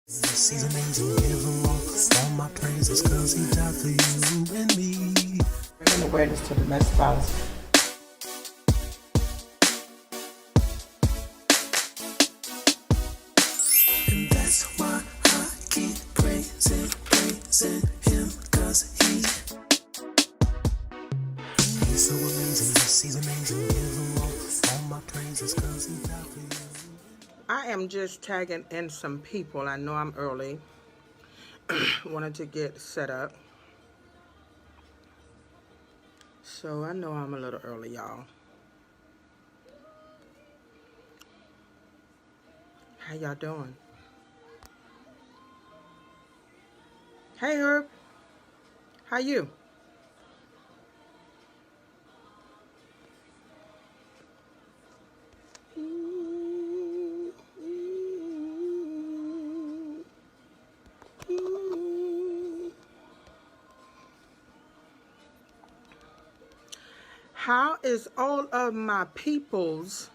He's amazing, give him all my praises, cause he died for you and me. Bring awareness to domestic violence. And that's why I keep praising him, cause he's so amazing, yes, he's amazing, give him all my praises, cause he died for you. I am just tagging in some people. I know I'm early. Wanted to get set up. So I know I'm a little early, y'all. How y'all doing? Hey, Herb. How you? How is all of my peoples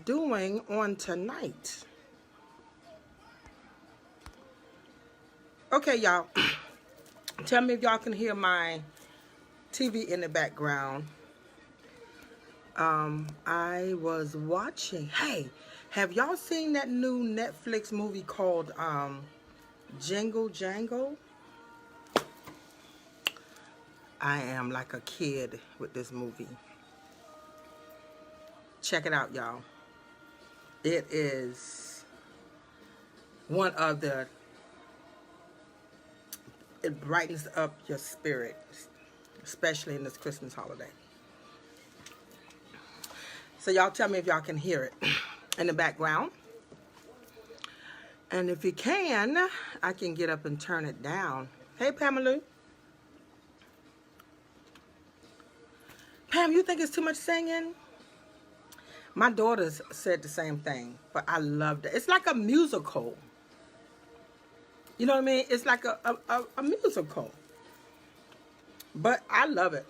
doing on tonight? Okay, y'all. Tell me if y'all can hear my TV in the background. I was watching. Hey, have y'all seen that new Netflix movie called Jingle Jangle? I am like a kid with this movie. Check it out, y'all. It is one of the, it brightens up your spirit, especially in this Christmas holiday. So y'all tell me if y'all can hear it in the background. And if you can, I can get up and turn it down. Hey, Pamela. Pam, you think it's too much singing? My daughters said the same thing, but I loved it. It's like a musical. You know what I mean? It's like a musical. But I love it.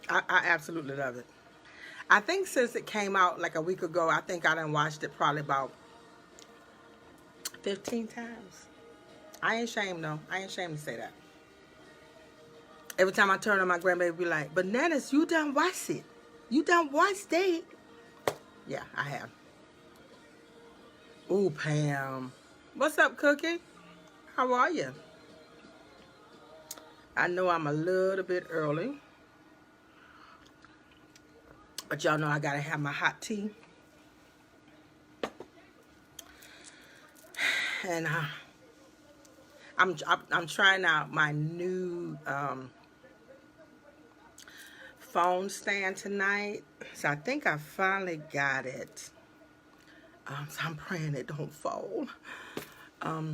I absolutely love it. I think since it came out like a week ago, I think I done watched it probably about 15 times. I ain't ashamed, though. I ain't ashamed to say that. Every time I turn on, my grandbaby be like, "Bananas, you done watched it? You done watched it?" Yeah, I have. Ooh, Pam. What's up, Cookie? How are you? I know I'm a little bit early. But y'all know I gotta have my hot tea. And I'm trying out my new phone stand tonight. So I think I finally got it. So I'm praying it don't fall. But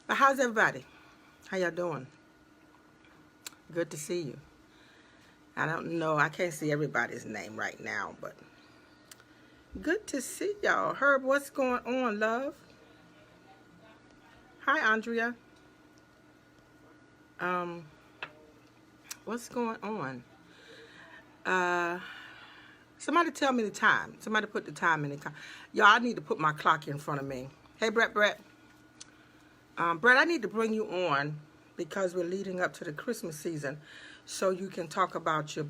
how's everybody? How y'all doing? Good to see you. I don't know. I can't see everybody's name right now, but good to see y'all. Herb, what's going on, love? Hi, Andrea. What's going on? Somebody tell me the time. Somebody put the time in the car. Y'all, I need to put my clock in front of me. Hey, Brett. Brett, I need to bring you on because we're leading up to the Christmas season, so you can talk about your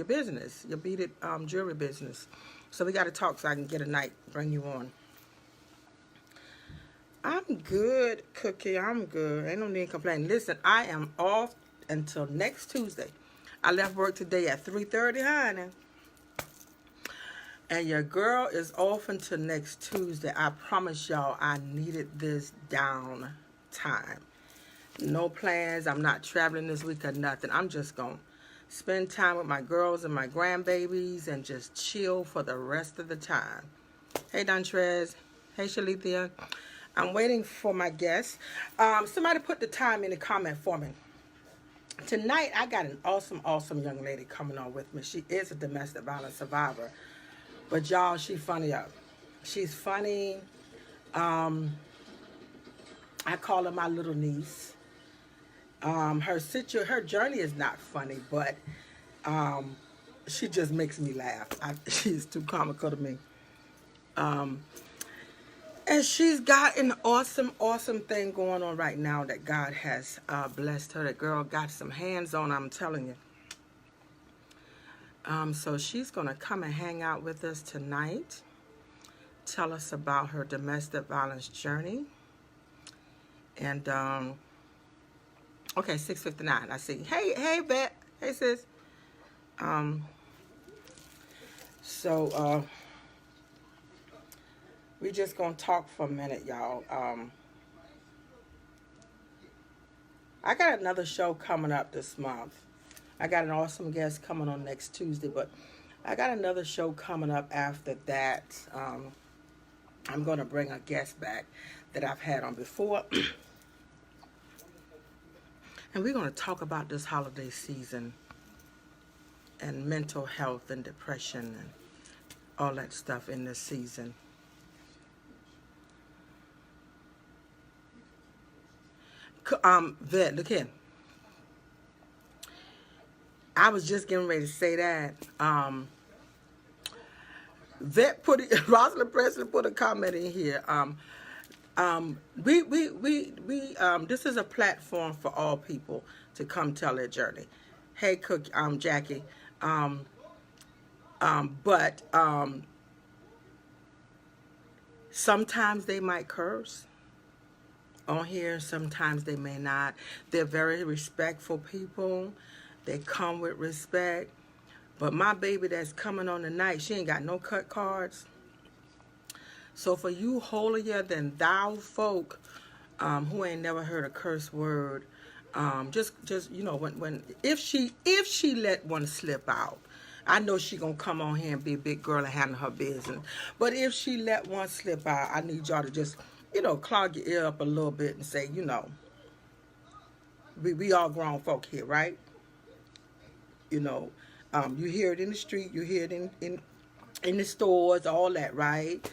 business, your beaded jewelry business. So we got to talk so I can get a night, bring you on. I'm good, Cookie. I'm good. Ain't no need to complain. Listen, I am off until next Tuesday. I left work today at 3:30, honey. And your girl is off until next Tuesday. I promise y'all I needed this down time. No plans. I'm not traveling this week or nothing. I'm just going to spend time with my girls and my grandbabies and just chill for the rest of the time. Hey, Dontrez. Hey, Shalithia. I'm waiting for my guests. Somebody put the time in the comment for me. Tonight, I got an awesome young lady coming on with me. She is a domestic violence survivor. But y'all, she's funny up. She's funny. I call her my little niece. Her journey is not funny, but she just makes me laugh. She's too comical to me. And she's got an awesome, awesome thing going on right now that God has blessed her. That girl got some hands on, I'm telling you. So she's going to come and hang out with us tonight. Tell us about her domestic violence journey. And, okay, 6:59. I see. Hey, Bet. Hey, sis. So, we just going to talk for a minute, y'all. I got another show coming up this month. I got an awesome guest coming on next Tuesday, but I got another show coming up after that. I'm going to bring a guest back that I've had on before. And we're going to talk about this holiday season and mental health and depression and all that stuff in this season. Vet, look here. I was just getting ready to say that. Vet put it, Rosalind Presley put a comment in here. This is a platform for all people to come tell their journey. Hey, Jackie. But sometimes they might curse on here. Sometimes they may not. They're very respectful people. They come with respect. But my baby that's coming on tonight, she ain't got no cut cards. So for you holier than thou folk who ain't never heard a curse word, just you know, if she let one slip out, I know she gonna come on here and be a big girl and handle her business. But if she let one slip out, I need y'all to just, you know, clog your ear up a little bit and say, you know, we all grown folk here, right? You know, you hear it in the street, you hear it in the stores, all that, right?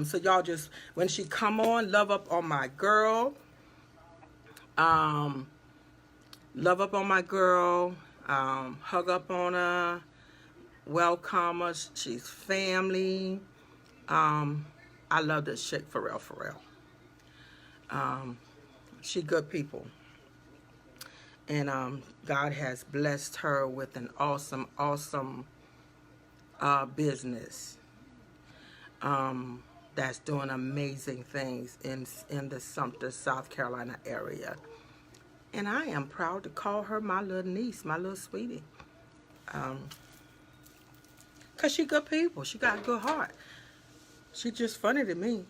So y'all just, when she come on, love up on my girl. Love up on my girl. Hug up on her. Welcome her. She's family. I love this chick for real, for real. She good people. And God has blessed her with an awesome, awesome business. That's doing amazing things in the Sumter, South Carolina area. And I am proud to call her my little niece, my little sweetie. Because she good people. She got a good heart. She just funny to me.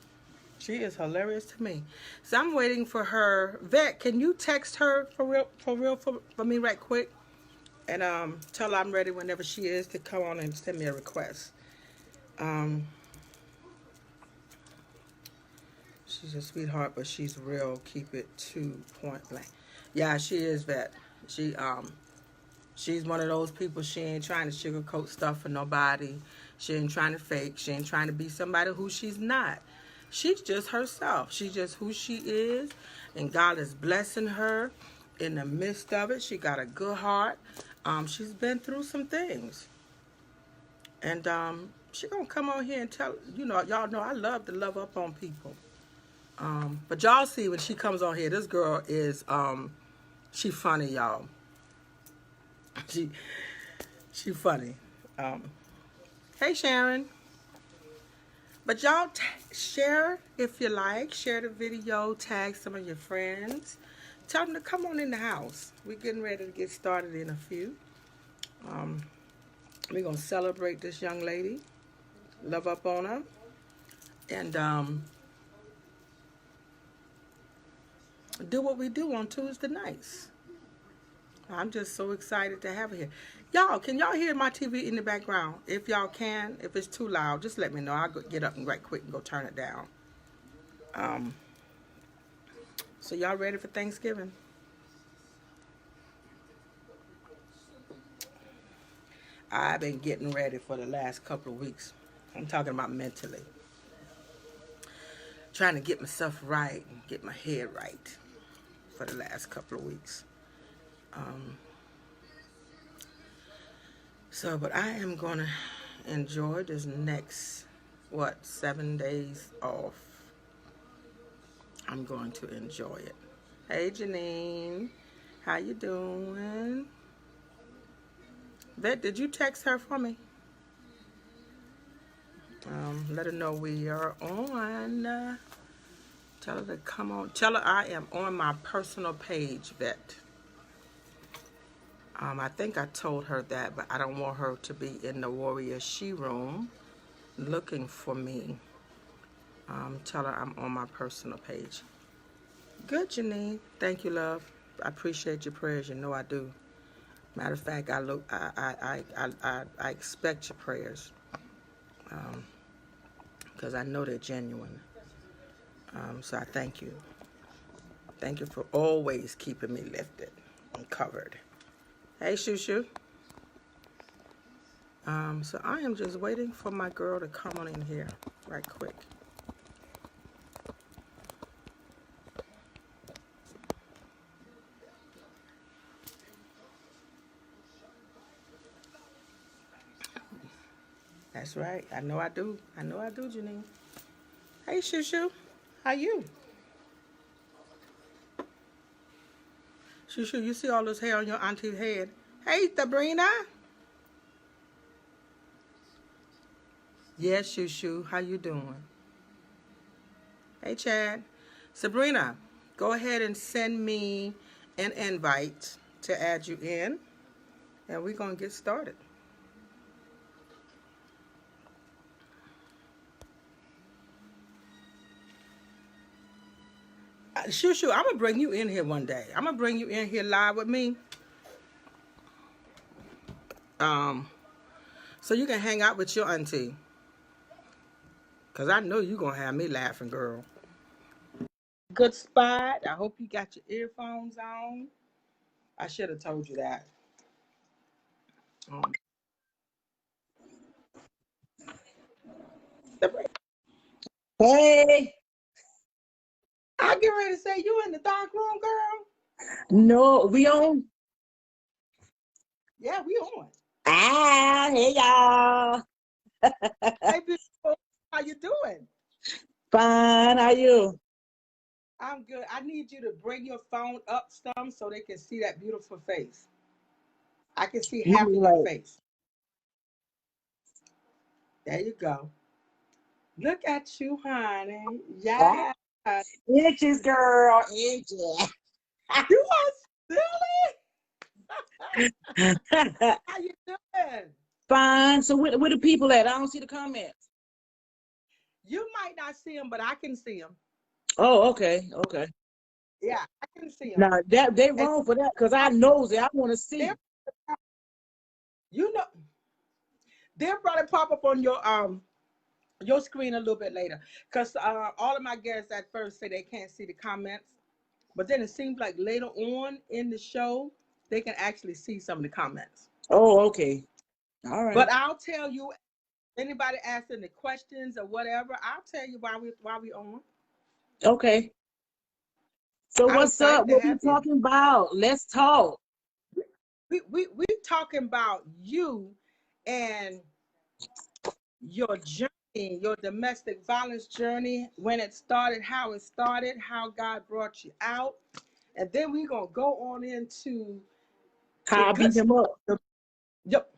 She is hilarious to me. So I'm waiting for her. Vet, can you text her for me right quick? And tell her I'm ready whenever she is to come on and send me a request. She's a sweetheart, but she's real. Keep it to point blank. Yeah, she is, Vet. She's one of those people, she ain't trying to sugarcoat stuff for nobody. She ain't trying to fake. She ain't trying to be somebody who she's not. She's just herself. She's just who she is. And God is blessing her in the midst of it. She got a good heart. She's been through some things. And she gonna come on here and tell, you know, y'all know I love to love up on people. But y'all see when she comes on here, this girl is, she funny, y'all. She funny. Hey, Sharon. But y'all share if you like. Share the video. Tag some of your friends. Tell them to come on in the house. We're getting ready to get started in a few. We're going to celebrate this young lady. Love up on her. And do what we do on Tuesday nights. I'm just so excited to have her here. Y'all, can y'all hear my TV in the background? If y'all can, if it's too loud, just let me know. I'll get up and right quick and go turn it down. So y'all ready for Thanksgiving? I've been getting ready for the last couple of weeks. I'm talking about mentally. Trying to get myself right and get my head right for the last couple of weeks. But I am going to enjoy this next, 7 days off. I'm going to enjoy it. Hey, Janine. How you doing? Vet, did you text her for me? Let her know we are on. Tell her to come on. Tell her I am on my personal page, Vet. I think I told her that, but I don't want her to be in the WarriorShe Room looking for me. Tell her I'm on my personal page. Good, Janine. Thank you, love. I appreciate your prayers. You know I do. Matter of fact, I expect your prayers because I know they're genuine. So I thank you. Thank you for always keeping me lifted and covered. Hey, Shoo Shoo. So I am just waiting for my girl to come on in here right quick. That's right. I know I do. I know I do, Janine. Hey, Shoo Shoo. How you? Shoo Shoo, you see all this hair on your auntie's head. Hey, Sabrina. Yes, Shoo Shoo. How you doing? Hey, Chad. Sabrina, go ahead and send me an invite to add you in, and we're going to get started. Shoo Shoo, I'm going to bring you in here one day. I'm going to bring you in here live with me. So you can hang out with your auntie. Because I know you're going to have me laughing, girl. Good spot. I hope you got your earphones on. I should have told you that. Hey, I get ready to say you in the dark room, girl. no, we on. Yeah, we on. Hey y'all. Hey, beautiful. How you doing? Fine, how you? I'm good. I need you to bring your phone up some so they can see that beautiful face. I can see half of your Right. face. There you go. Look at you, honey. Ah, Yeah. inches, girl, inches. You are silly. How you doing? Fine. So where the people at? I don't see the comments. You might not see them, but I can see them. Oh, okay, okay. Yeah, I can see them. Now that they And wrong for that because I knows it. I want to see. they're, you know, they'll probably pop up on your screen a little bit later. Because all of my guests at first say they can't see the comments. But then it seems like later on in the show, they can actually see some of the comments. Oh, okay. All right. But I'll tell you, anybody asking the questions or whatever, I'll tell you why we on. Okay. So I'm what's excited up? to What we have you. talking about? Let's talk. We talking about you and your journey, your domestic violence journey, when it started, how God brought you out. And then we're gonna go on into the How I good beat him stuff. up. Yep.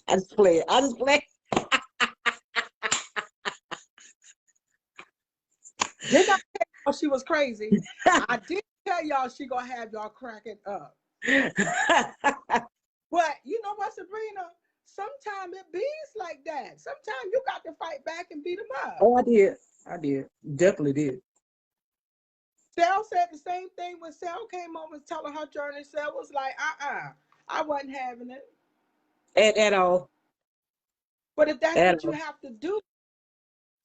I just play. I just play. Didn't I tell y'all she was crazy? I did tell y'all she gonna have y'all cracking up. But you know what, Sabrina? Sometimes it bees like that. Sometimes you got to fight back and beat them up. Oh, I did. I did. Definitely did. Sel said the same thing when Sel came over and telling her journey. Sel was like, I wasn't having it. At all. But if that's At what you all. have to do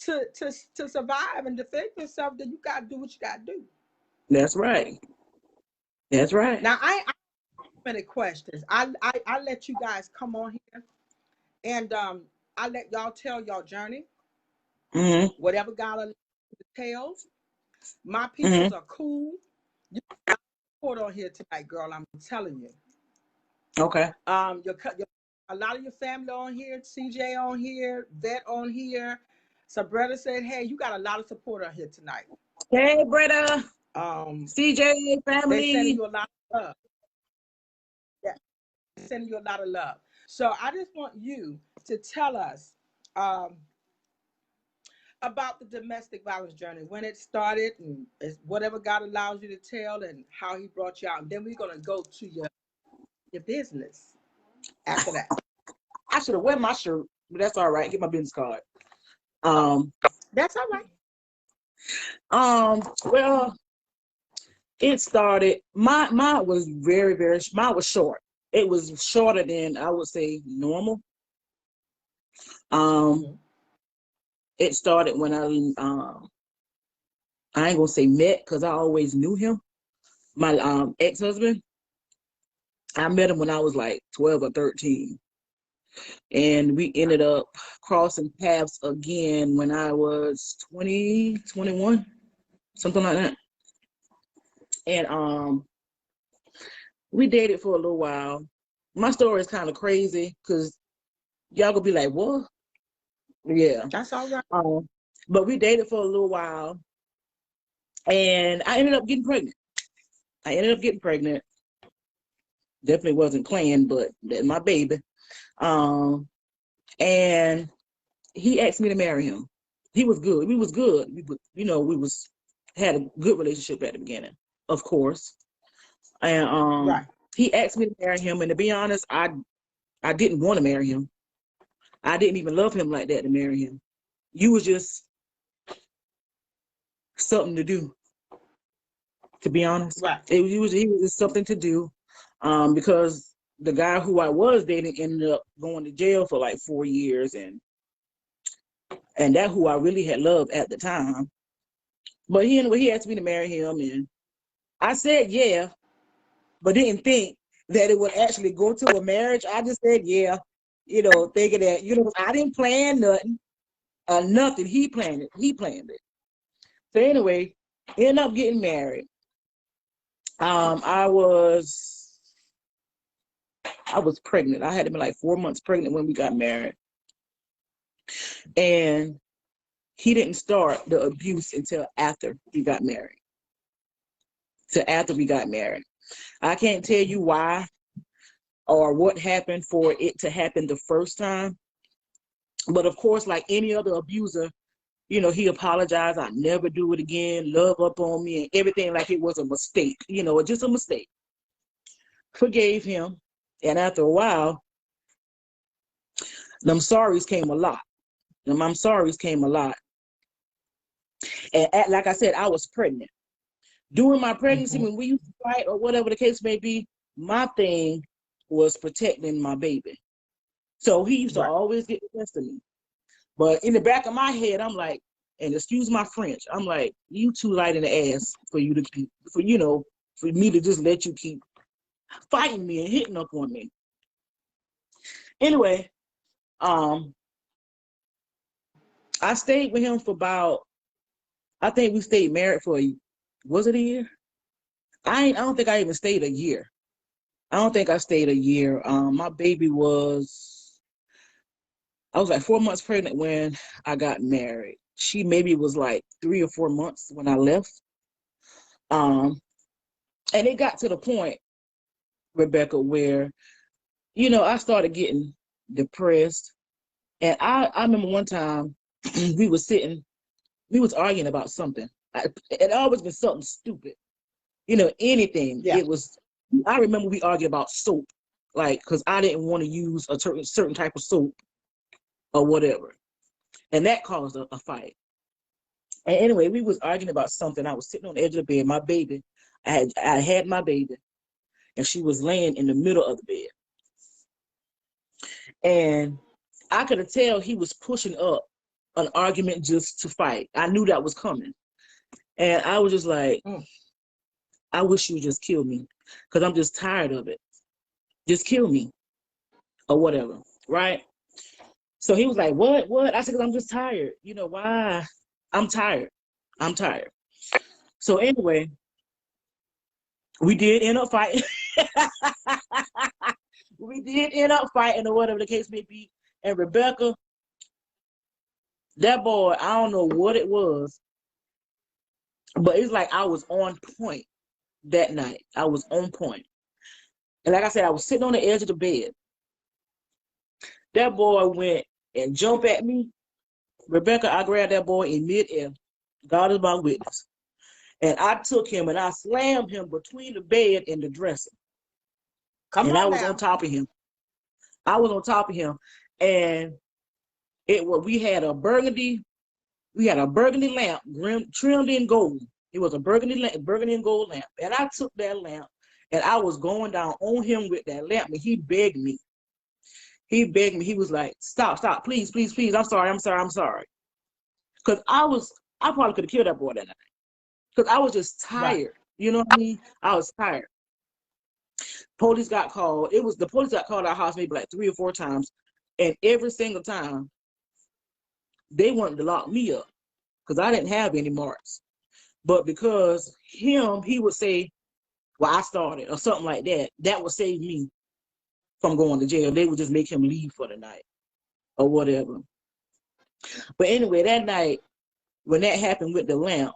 to survive and defend yourself, then you gotta do what you gotta do. That's right. That's right. Now I many questions. I let you guys come on here and I let y'all tell y'all journey, Mm-hmm. whatever God tells. My Mm-hmm. peoples are cool. You got support on here tonight, girl. I'm telling you. Okay. Your a lot of your family on here, CJ on here, Vet on here. Sabrina said, hey, you got a lot of support on here tonight. Hey, brother. Um, CJ they sending family. you a lot of love. Yeah, sending you a lot of love. So I just want you to tell us um, about the domestic violence journey, when it started, and whatever God allows you to tell, and how He brought you out. And then we're gonna go to your business after that. I should have worn my shirt, but that's all right. Get my business card. Um, That's all right. well, it started. Mine was mine was short. It was shorter than I would say normal. Um, Mm-hmm. it started when I ain't gonna say met because I always knew him. My ex-husband, I met him when I was like 12 or 13. And we ended up crossing paths again when I was 20, 21, something like that. And we dated for a little while. My story is kind of crazy because y'all gonna be like, what? Yeah. That's all right. But we dated for a little while and I ended up getting pregnant. Definitely wasn't planned, but that's my baby. Um, and he asked me to marry him. He was good. We was good. We was had a good relationship at the beginning, of course. And Right. he asked me to marry him. And to be honest, I didn't want to marry him. I didn't even love him like that to marry him. You was just something to do. To be honest, Right. he was just something to do, because the guy who I was dating ended up going to jail for like 4 years, and that who I really had loved at the time. But he asked me to marry him, and I said yeah, but didn't think that it would actually go to a marriage. I just said yeah, thinking that I didn't plan nothing, nothing. He planned it. So anyway, ended up getting married. I was pregnant. I had to be like 4 months pregnant when we got married, and he didn't start the abuse until after we got married. Till after we got married. I can't tell you why or what happened for it to happen the first time. But of course, like any other abuser, he apologized. I never do it again. Love up on me and everything like it was a mistake, just a mistake. Forgave him. And after a while, them sorries came a lot. I'm sorries came a lot. And like I said, I was pregnant. During my pregnancy, Mm-hmm. when we used to fight or whatever the case may be, my thing was protecting my baby. So he used to Right. always get the best of me. But in the back of my head, I'm like, and excuse my French, I'm like, you too light in the ass for you to keep, for me to just let you keep fighting me and hitting up on me. Anyway, um, I stayed with him for about, I think we stayed married for was it a year? I don't think I even stayed a year. I don't think I stayed a year. My baby I was like 4 months pregnant when I got married. She maybe was like 3 or 4 months when I left. Um, and it got to the point, Rebecca, where, I started getting depressed. And I remember one time we was arguing about something. It always been something stupid, anything. Yeah. I remember we argued about soap, like, because I didn't want to use a certain type of soap or whatever. And that caused a fight. And anyway, we was arguing about something. I was sitting on the edge of the bed, my baby. I had my baby, and she was laying in the middle of the bed. And I could tell he was pushing up an argument just to fight. I knew that was coming. And I was just like, Mm. I wish you would just kill me because I'm just tired of it. Just kill me or whatever, right? So he was like, what? I said, because I'm just tired. You know why? I'm tired. So anyway, we did end up fighting. We did end up fighting or whatever the case may be. And Rebecca, That boy, I don't know what it was, but it's like I was on point that night. I was on point. And like I said, I was sitting on the edge of the bed. That boy went and jumped at me. Rebecca, I grabbed that boy in midair. God is my witness. And I took him and I slammed him between the bed and the dresser. Come And I on was now. on top of him. I was on top of him. And we had a burgundy lamp trimmed in gold. It was a burgundy and gold lamp. And I took that lamp and I was going down on him with that lamp. And he begged me. He begged me. He was like, stop, please, please, please. I'm sorry. Because I probably could have killed that boy that night. Because I was just Right. tired. You know what I mean? I was tired. Police got called. The police got called our house maybe like 3 or 4 times. And every single time, they wanted to lock me up because I didn't have any marks. But because he would say, well, I started or something like that, that would save me from going to jail. They would just make him leave for the night or whatever. But anyway, that night, when that happened with the lamp,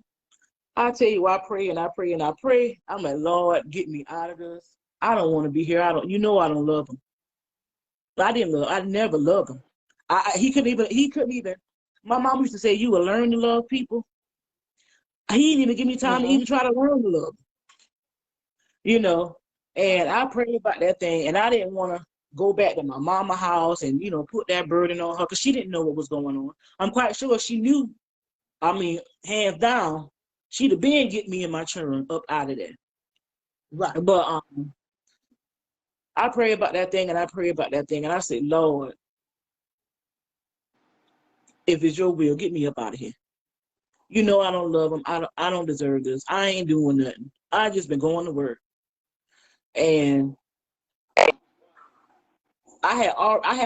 I tell you, I pray and I pray and I pray. I'm like, Lord, get me out of this. I don't want to be here. I don't love him. I never loved him. He couldn't even, my mom used to say, you will learn to love people. He didn't even give me time to even try to learn to love them, and I prayed about that thing, and I didn't want to go back to my mama's house and, put that burden on her because she didn't know what was going on. I'm quite sure she knew, hands down, she'd have been get me and my children up out of there. Right. But I pray about that thing, and I pray about that thing, and I said, Lord, if it's your will, get me up out of here. I don't love him. I don't deserve this. I ain't doing nothing. I just been going to work. And I had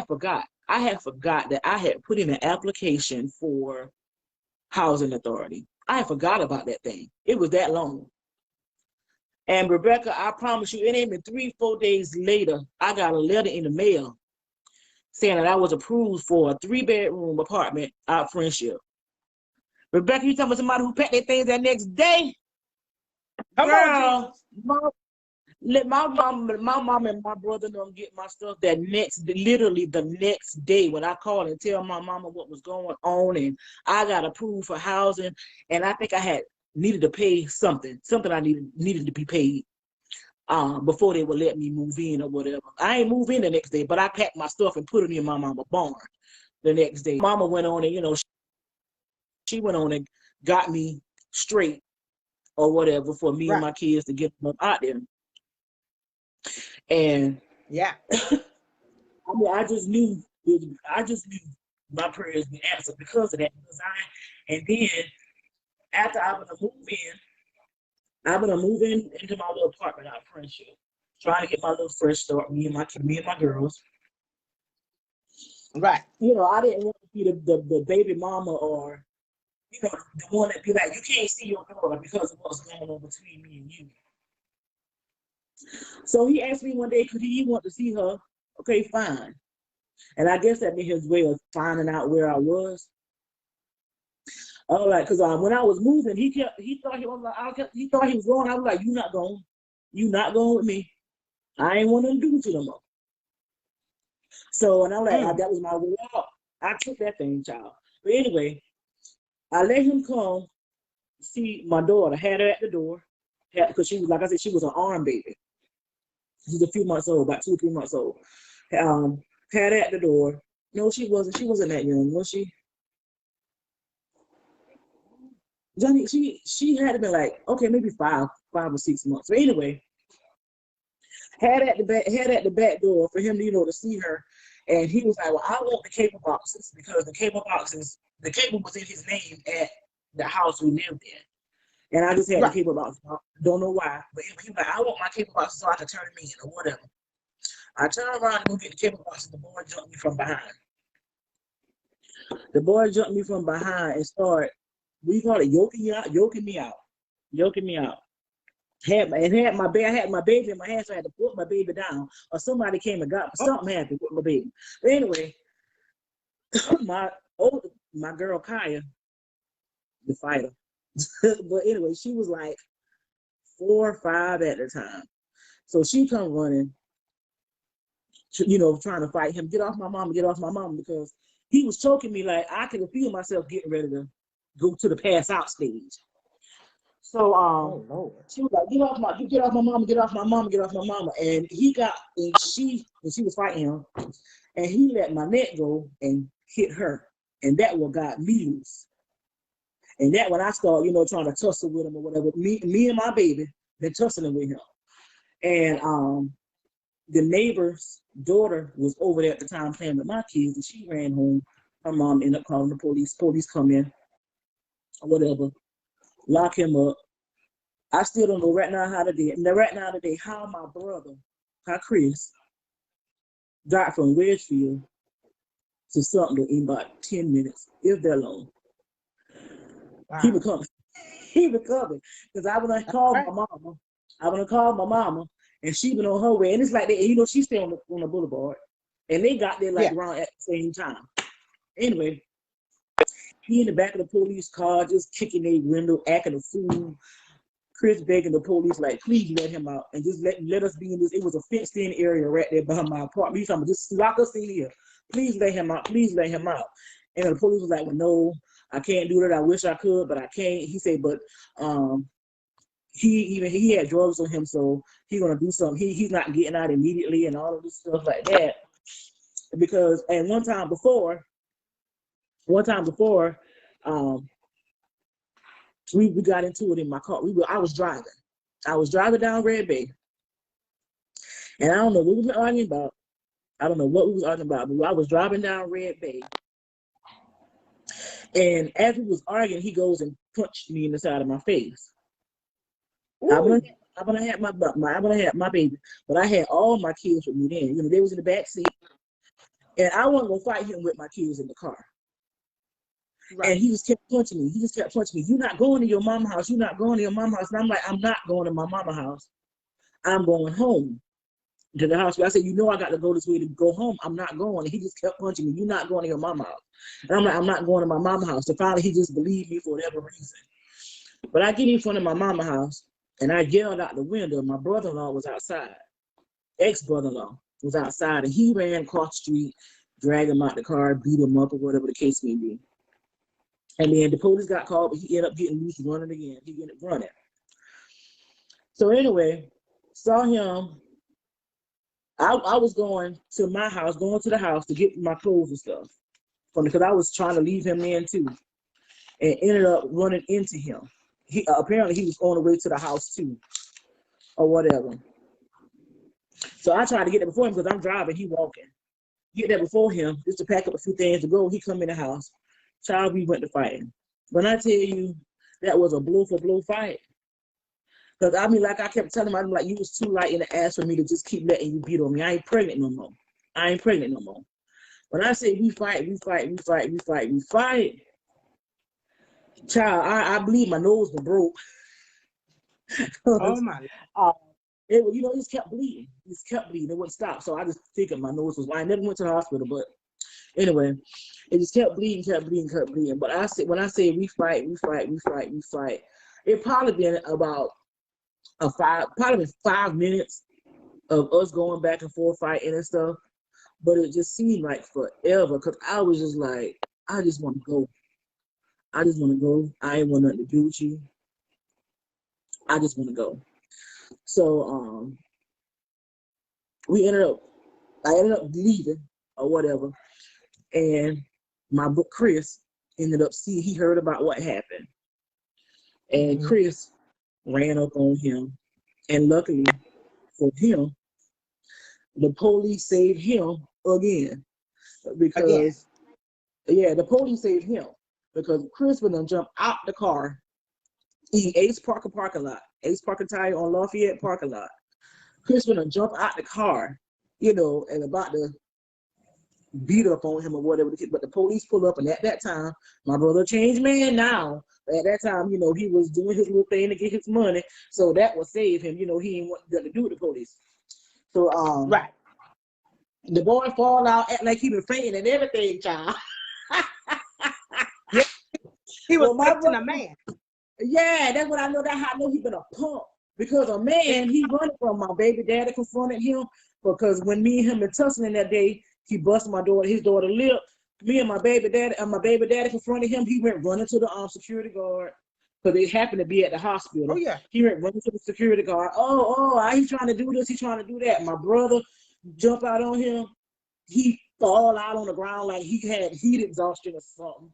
forgot that I had put in an application for housing authority. I had forgot about that thing. It was that long. And Rebecca, I promise you, it ain't been 3-4 days later, I got a letter in the mail saying that I was approved for a 3-bedroom apartment out Friendship. Rebecca, you talking about somebody who packed their things that next day? Come on, Girl, let my mom and my brother don't get my stuff literally the next day when I called and tell my mama what was going on, and I got approved for housing, and I think I had needed to pay something I needed to be paid before they would let me move in or whatever. I ain't move in the next day, but I packed my stuff and put it in my mama's barn the next day. Mama went on and she went on and got me straight or whatever for me and my kids to get them up out there. And yeah, I just knew my prayers were answered because of that. And then after I was moving into my little apartment out of Friendship, trying to get my little fresh start, me and my girls. right. I didn't want to be the baby mama or the one that be like, you can't see your daughter because of what's going on between me and you. So he asked me one day, could he want to see her? Okay, fine. And I guess that made his way of finding out where I was. All right, because when I was moving, he thought he was going. I was like, you not going with me. I ain't want nothing to do with you no more. So, and I'm like, that was my way out. I took that thing, child. But anyway, I let him come see my daughter. Had her at the door, because she was, like I said, she was an arm baby. She was a few months old, about 2 or 3 months old. Had her at the door. No, she wasn't. She wasn't that young, was she? Johnny, she had to be like, okay, maybe 5 or 6 months. So anyway, had at the back door for him to, to see her. And he was like, well, I want the cable boxes because the cable was in his name at the house we lived in. And I just had the cable box. Don't know why. But he was like, I want my cable boxes so I can turn them in or whatever. I turned around and go get the cable boxes. The boy jumped me from behind. And started, we call it yoking me out. I had my baby in my hand, so I had to put my baby down, or somebody came and got something happened with my baby. But anyway, my my girl Kaya, the fighter. But anyway, she was like 4 or 5 at the time. So she come running, trying to fight him. Get off my mama, get off my mama, because he was choking me like I could feel myself getting ready to go to the pass out stage. So Oh Lord. she was like, get off my mama, get off my mama, get off my mama. And she was fighting him, and he let my neck go and hit her. And that what got me loose. And that when I started, trying to tussle with him or whatever, me and my baby been tussling with him. And the neighbor's daughter was over there at the time playing with my kids, and she ran home. Her mom ended up calling the police. Police come in or whatever, lock him up. I still don't know right now today how my brother, how Chris, got from Ridgefield to Sumter in about 10 minutes, if that long. Wow. He was coming. Because I would have called my mama. And she been on her way. And it's like, she stay on the boulevard. And they got there around at the same time. Anyway, he in the back of the police car, just kicking their window, acting a fool. Chris begging the police, like, please let him out and just let us be in this. It was a fenced in area right there behind my apartment. He's talking, just lock us in here. Please let him out. Please let him out. And the police was like, well, no, I can't do that. I wish I could, but I can't. He said, but he had drugs on him, so he's gonna do something. He's not getting out immediately and all of this stuff like that. Because one time before, we got into it in my car. I was driving down Red Bay, and I don't know what we were arguing about. But I was driving down Red Bay, and as we was arguing, he goes and punched me in the side of my face. I'm gonna have my baby, but I had all my kids with me then. They was in the back seat, and I wasn't gonna fight him with my kids in the car. Right. And he just kept punching me. You're not going to your mama's house. You're not going to your mama's house. And I'm like, I'm not going to my mama's house. I'm going home to the house. I said, I got to go this way to go home. I'm not going. And he just kept punching me. You're not going to your mama's house. And I'm like, I'm not going to my mama's house. So finally, he just believed me for whatever reason. But I get in front of my mama's house, and I yelled out the window. My brother-in-law was outside. Ex-brother-in-law was outside, and he ran across the street, dragged him out the car, beat him up, or whatever the case may be. And then the police got called, but he ended up getting loose and running again. He ended up running. So anyway, saw him. I was going to the house to get my clothes and stuff, because I was trying to leave him in too, and ended up running into him. He apparently he was on the way to the house too, or whatever. So I tried to get there before him because I'm driving, he walking. Get there before him just to pack up a few things to go. He come in the house. Child, we went to fighting. When I tell you that was a blow for blow fight, because like I kept telling him, I'm like, you was too light in the ass for me to just keep letting you beat on me. I ain't pregnant no more. When I say we fight, child, I believe my nose was broke. Oh my. It just kept bleeding. It wouldn't stop. So I just figured my nose was lying. I never went to the hospital, but anyway, it just kept bleeding. But when I say we fight, it probably been about 5 minutes of us going back and forth fighting and stuff. But it just seemed like forever, because I was just like, I just want to go. I ain't want nothing to do with you. I just want to go. So I ended up leaving or whatever. And my book, Chris, ended up he heard about what happened. And Chris ran up on him. And luckily for him, the police saved him again. Because, the police saved him. Because Chris would have jumped out the car in Ace Parker parking lot. Ace Parker Tire on Lafayette parking lot. Chris would have jumped out the car, and about to beat up on him or whatever. But the police pull up, and at that time, my brother changed man now. At that time, he was doing his little thing to get his money, so that would save him. He ain't want nothing to do with the police. So right. The boy fall out, act like he been fainting and everything, child. He was Well, my fixing brother, a man. yeah, that's what I know. That's how I know he been a punk. Because a man, he running from my baby daddy confronted him. Because when me and him been tussling that day, he busted his daughter lip. Me and my baby daddy confronted him. He went running to the security guard because they happened to be at the hospital. Oh yeah. He went running to the security guard. He's trying to do this. He's trying to do that. My brother jump out on him. He fall out on the ground like he had heat exhaustion or something.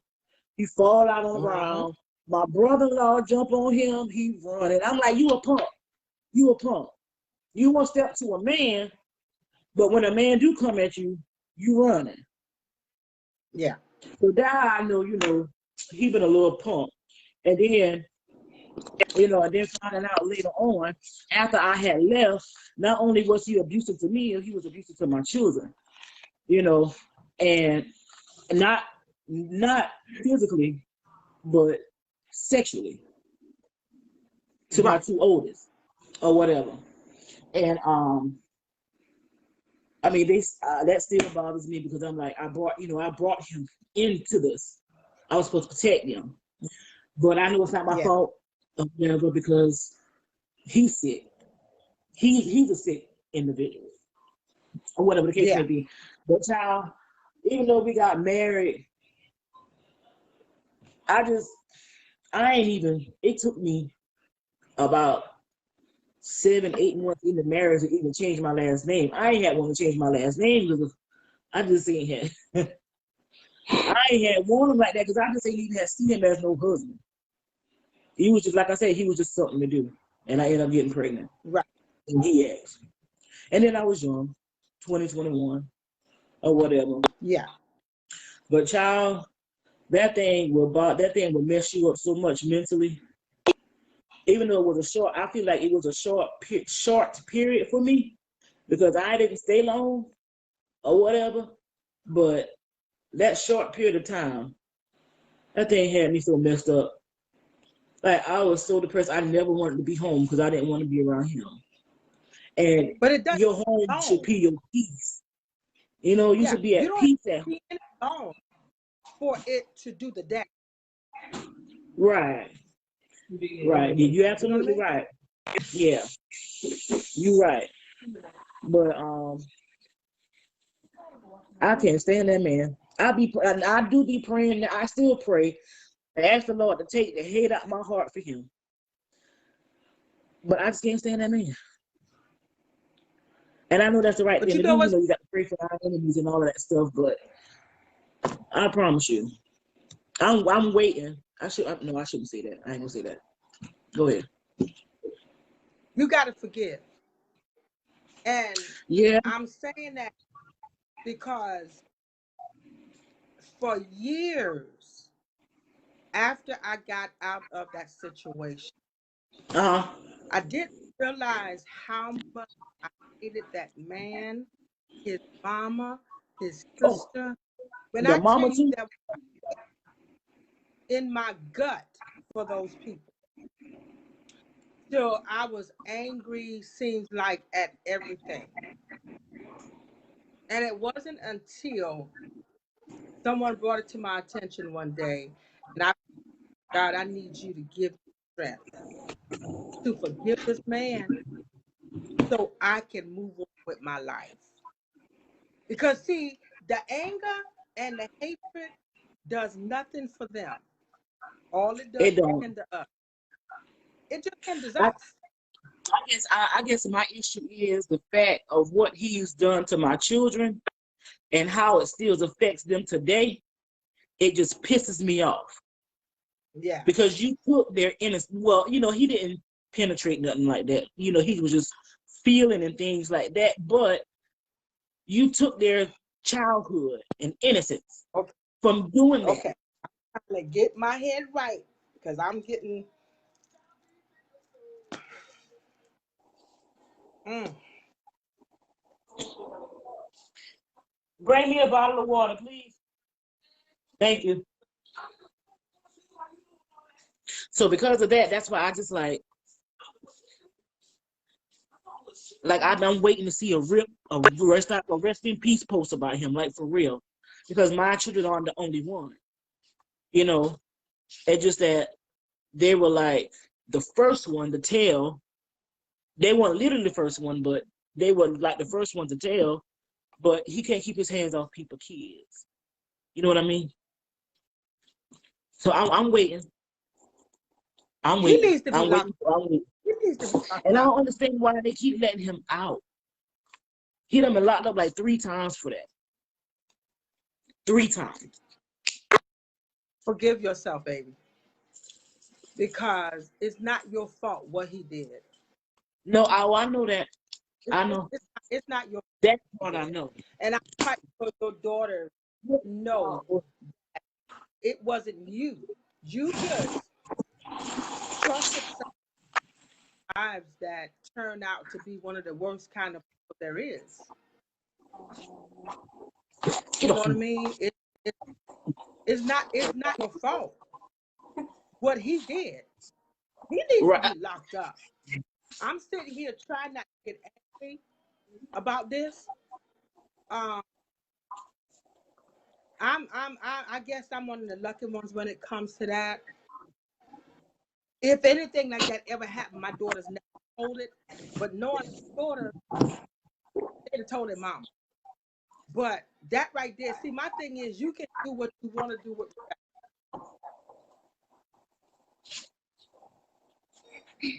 He fall out on the ground. My brother-in-law jump on him. He running. I'm like, you a punk. You a punk. You won't step to a man, but when a man do come at you, you running. Yeah. So that I know, he been a little punk. And then, and then finding out later on, after I had left, not only was he abusive to me, he was abusive to my children, and not physically, but sexually to my two oldest or whatever. And I mean, that still bothers me because I'm like, I brought him into this. I was supposed to protect him, but I know it's not my fault or whatever because he's sick. He's a sick individual or whatever the case may be. But child, even though we got married, it took me about 7-8 months into marriage to even change my last name. I ain't had one to change my last name because I just ain't had. I ain't had one like that because I just ain't even had seen him as no husband. He was just, like I said, he was just something to do. And I ended up getting pregnant. Right. And he asked. And then I was young, 21 or whatever. Yeah. But child, that thing will mess you up so much mentally. Even though it was I feel like it was a short period for me because I didn't stay long or whatever. But that short period of time, that thing had me so messed up. Like I was so depressed. I never wanted to be home because I didn't want to be around him. And but it doesn't your home should be your peace. You should be at peace at home. You don't have to be for it to do the damage. Right. Right. You're absolutely right. Yeah. You're right. But I can't stand that man. I do be praying. I still pray and ask the Lord to take the hate out of my heart for him. But I just can't stand that man. And I know that's the right thing to do. You got to pray for our enemies and all of that stuff. But I promise you, I'm waiting. I shouldn't say that. I ain't gonna say that. Go ahead. You got to forgive. And yeah, I'm saying that because for years after I got out of that situation, I didn't realize how much I hated that man, his mama, his sister. When I tell you that in my gut for those people. So I was angry, seems like, at everything. And it wasn't until someone brought it to my attention one day, and God, I need you to give me strength to forgive this man so I can move on with my life. Because, see, the anger and the hatred does nothing for them. All it does is hinder us. It just hinders us. I guess my issue is the fact of what he's done to my children and how it still affects them today. It just pisses me off. Yeah. Because you took their innocence. Well, he didn't penetrate nothing like that. He was just feeling and things like that. But you took their childhood and innocence from doing that. Okay. I'm going to get my head right because I'm getting... Bring me a bottle of water, please. Thank you. So because of that, that's why I just like I'm waiting to see a rest in peace post about him, like for real, because my children aren't the only one, It's just that they were like the first one to tell. They weren't literally the first one, but they were like the first one to tell. But he can't keep his hands off people's kids. You know what I mean? So I'm waiting. I'm He waiting. needs to be locked. I'm waiting. He needs to be locked And I up. don't understand why they keep letting him out. He done been locked up like 3 times for that. 3 times. Forgive yourself, baby, because it's not your fault what he did. No, I know that. I know. It's not your That's what I know. And I fight for your daughter. No, it wasn't you. You just trusted some lives that turn out to be one of the worst kind of people there is. You know what I mean? It's not your fault what he did. He needs to be locked up. I'm sitting here trying not to get angry about this. I guess I'm one of the lucky ones when it comes to that. If anything like that ever happened, my daughter's never told it. But knowing my daughter, they'd have told their mom. But that right there, see, my thing is you can do what you want to do with that.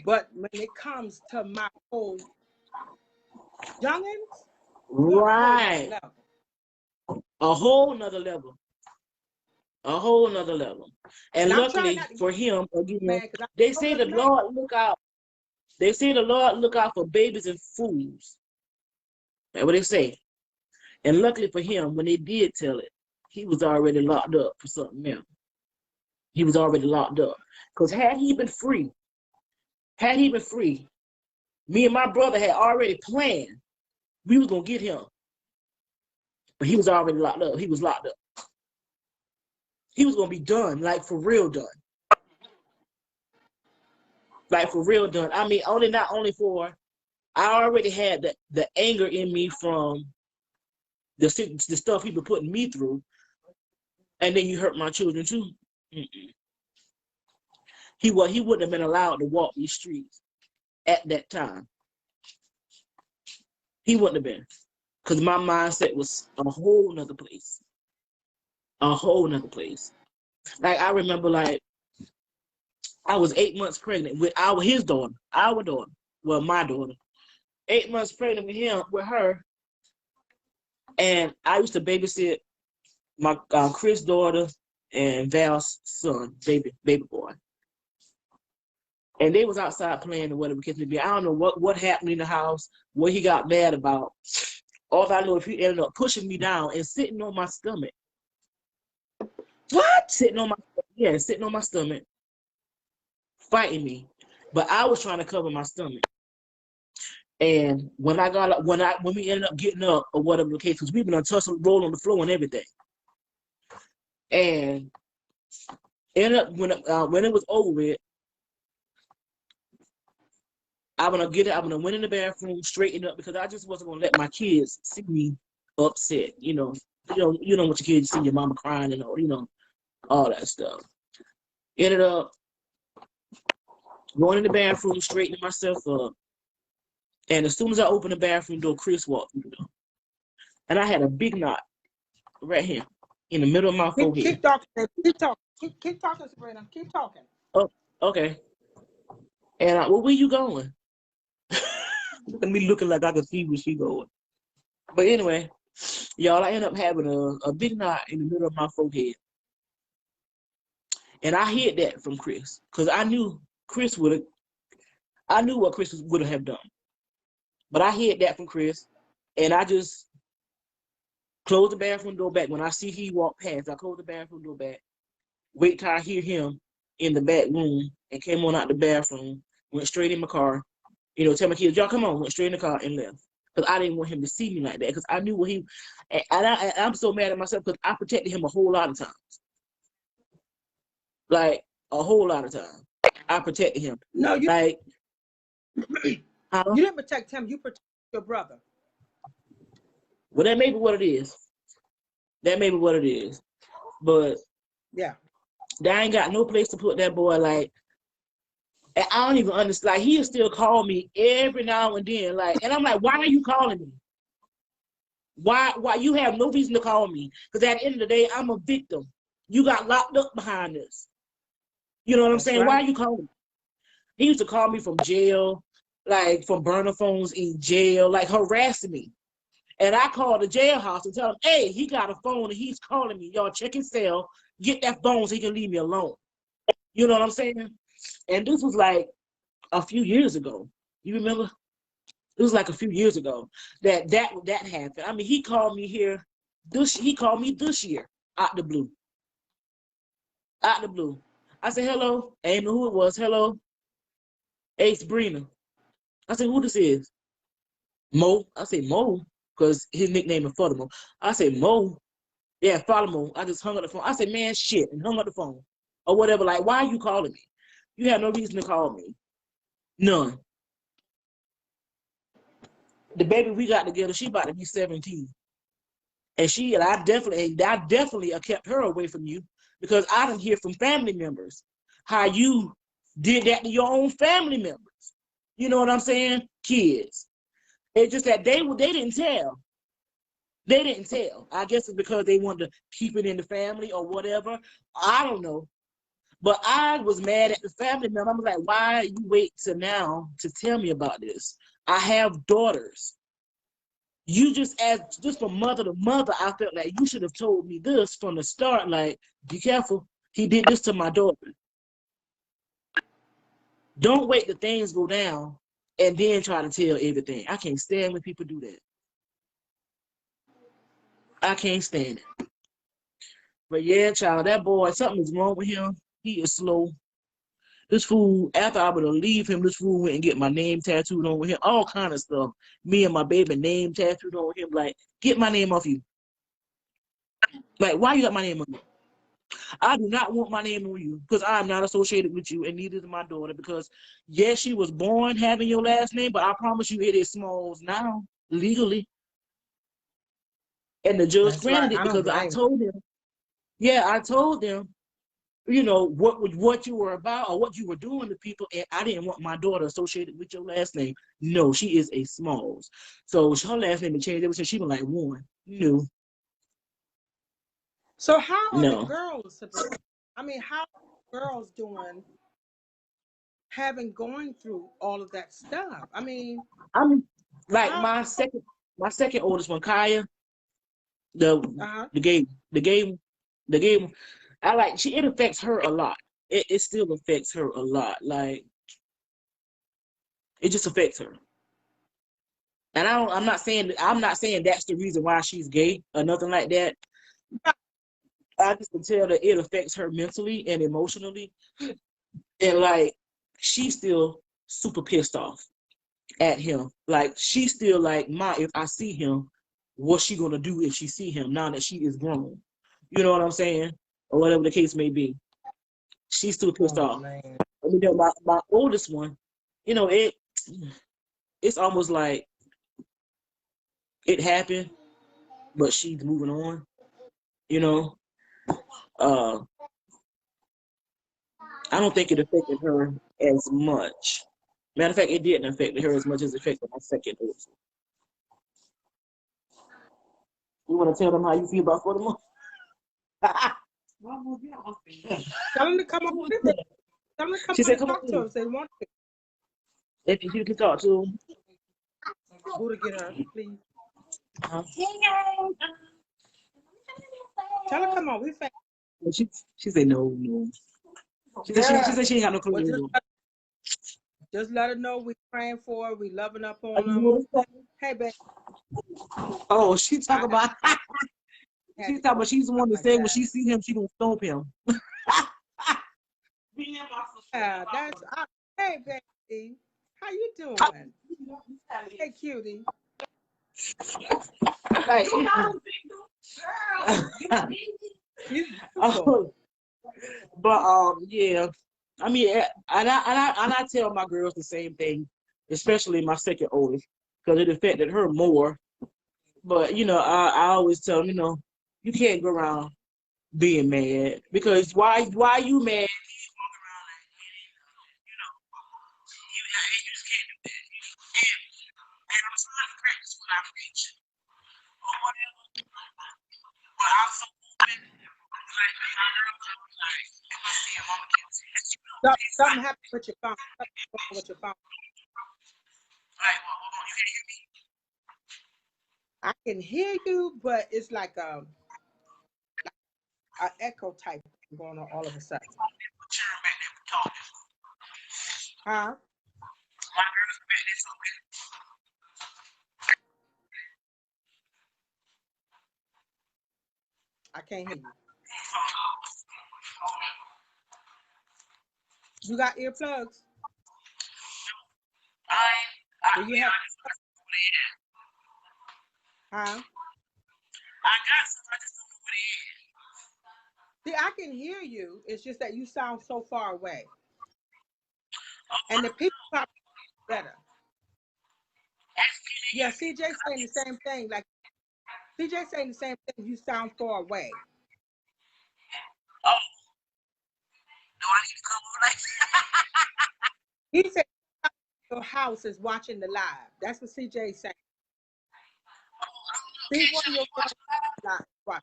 But when it comes to my whole youngins, right. A whole nother level. A whole nother level. And luckily for him, again, they say the Lord look out. They say the Lord look out for babies and fools. That's what they say. And luckily for him, when they did tell it, he was already locked up for something else. He was already locked up. Because had he been free, me and my brother had already planned we was going to get him. But he was already locked up. He was locked up. He was going to be done, like for real done. Like for real done. I mean, not only for, I already had the anger in me from the stuff he been putting me through. And then you hurt my children too. Mm-mm. He wouldn't have been allowed to walk these streets at that time. He wouldn't have been. Because my mindset was a whole nother place. A whole nother place. Like I remember, like I was 8 months pregnant with his daughter, our daughter. Well, my daughter. 8 months pregnant with her. And I used to babysit my Chris' daughter and Val's son, baby boy. And they was outside playing or whatever case may be. I don't know what happened in the house, what he got mad about. All I know is he ended up pushing me down and sitting on my stomach. What? Sitting on my stomach, fighting me. But I was trying to cover my stomach. And when I got up, when we ended up getting up or whatever the case, because we've been on tussle, roll on the floor and everything. And ended up when it was over with, I'm gonna went in the bathroom, straighten up because I just wasn't gonna let my kids see me upset. You know what your kids see your mama crying and all that stuff. Ended up going in the bathroom, straightening myself up. And as soon as I opened the bathroom door, Chris walked through the door. And I had a big knot right here in the middle of my forehead. Keep talking. Keep talking, Sabrina. Keep talking. Oh, okay. And where you going? Look at me looking like I could see where she going. But anyway, y'all, I ended up having a big knot in the middle of my forehead. And I hid that from Chris because I knew what Chris would have done. But I hid that from Chris, and I just closed the bathroom door back. When I see he walk past, I closed the bathroom door back, wait till I hear him in the back room, and came on out the bathroom, went straight in my car, tell my kids, y'all come on, went straight in the car and left. Because I didn't want him to see me like that, because I knew what I'm so mad at myself because I protected him a whole lot of times. Like, a whole lot of times. I protected him. No, you like you didn't protect him, you protected your brother. Well, that may be what it is. But yeah. I ain't got no place to put that boy. Like, and I don't even understand. Like, he'll still call me every now and then. Like, and I'm like, why are you calling me? Why you have no reason to call me? Because at the end of the day, I'm a victim. You got locked up behind this. You know what I'm That's saying? Why right. are you calling me? He used to call me from jail, like from burner phones in jail, like harassing me. And I called the jailhouse and tell him, hey, he got a phone and he's calling me. Y'all check his cell, get that phone so he can leave me alone. You know what I'm saying? And this was like a few years ago. You remember? It was like a few years ago that happened. I mean, he called me here. He called me this year, out the blue. Out the blue. I said, hello. I didn't know who it was. Hello. Hey, Sabrina. I said, who this is? Mo. I said, Mo, because his nickname is Furthermore. I said, Mo. Yeah, Furthermore. I just hung up the phone. I said, man, shit, and hung up the phone. Or whatever. Like, why are you calling me? You have no reason to call me. None. The baby we got together, she about to be 17. And I definitely kept her away from you because I didn't hear from family members how you did that to your own family members. You know what I'm saying? Kids. It's just that they didn't tell. They didn't tell. I guess it's because they wanted to keep it in the family or whatever. I don't know. But I was mad at the family member. I was like, why you wait till now to tell me about this? I have daughters. You just from mother to mother, I felt like you should have told me this from the start. Like, be careful. He did this to my daughter. Don't wait till things go down and then try to tell everything. I can't stand when people do that. I can't stand it. But yeah, child, that boy, something is wrong with him. He is slow. This fool, after I would leave him, this fool went and get my name tattooed on with him, all kind of stuff. Me and my baby name tattooed on him. Like, get my name off you. Like, why you got my name on you? I do not want my name on you because I'm not associated with you, and neither is my daughter. Because yes, she was born having your last name, but I promise you, it is Smalls now legally. And the judge That's right. granted it I don't because I blame told him. Yeah, I told them, you know, what you were about or what you were doing to people, and I didn't want my daughter associated with your last name. No, she is a Smalls, so her last name had changed ever since she was like one. No, So how are the no. girls, Sabrina? I mean, how are the girls doing going through all of that stuff? I mean, I'm like how my second oldest one, Kaya, the uh-huh. the game, the game, the game. It affects her a lot. It still affects her a lot. Like, it just affects her. And I'm not saying that's the reason why she's gay or nothing like that. I just can tell that it affects her mentally and emotionally. And like, she's still super pissed off at him. Like, she's still like, Ma, if I see him, what's she gonna do if she see him now that she is grown? You know what I'm saying? Or whatever the case may be. She's still pissed Oh off. man. I mean, my oldest one, you know, it's almost like it happened, but she's moving on. You know, uh, I don't think it affected her as much. Matter of fact, it didn't affect her as much as it affected my second oldest. You want to tell them how you feel about Furthermore? Tell them to come on with it. Tell them to come She on said, and "Come on, talk to us. They want to. if you can talk to him." Who to get her, please. Uh-huh. Tell her come on. We fan. She said no, no. She said she ain't got no Well, clue. just let her know we praying for her. We loving up Are on you them. with us? Hey, babe. Oh, she talk I about had she's talking about she's the one to like say when that. she see him, she gonna stomp him. Yeah, hey, baby. How you doing? Hey, cutie. Like, You beautiful. oh, but yeah. I mean, and I tell my girls the same thing, especially my second oldest, because it affected her more. But you know, I always tell them, you know, you can't go around being mad. Because why you mad? You walk around like, you know, you just can't do that. And I'm trying to practice what I preach or whatever. But I'm so open. Like my girl told me, like, if I see a mama can't see it. Something happened with your phone. Something wrong with your phone. Like, well, hold on, you can't hear me? I can hear you, but it's like a echo type going on all of a sudden. Huh? My girl's back there talking. I can't hear you. You got earplugs? Do you have? Huh? I got some. I just don't know what it is. See, I can hear you. It's just that you sound so far away. And the people probably better. Yeah, CJ saying the same thing. Like CJ saying the same thing. You sound far away. Oh, do I need to come over like that? He said your house is watching the live. That's what CJ saying. See one of your friends live. Watch.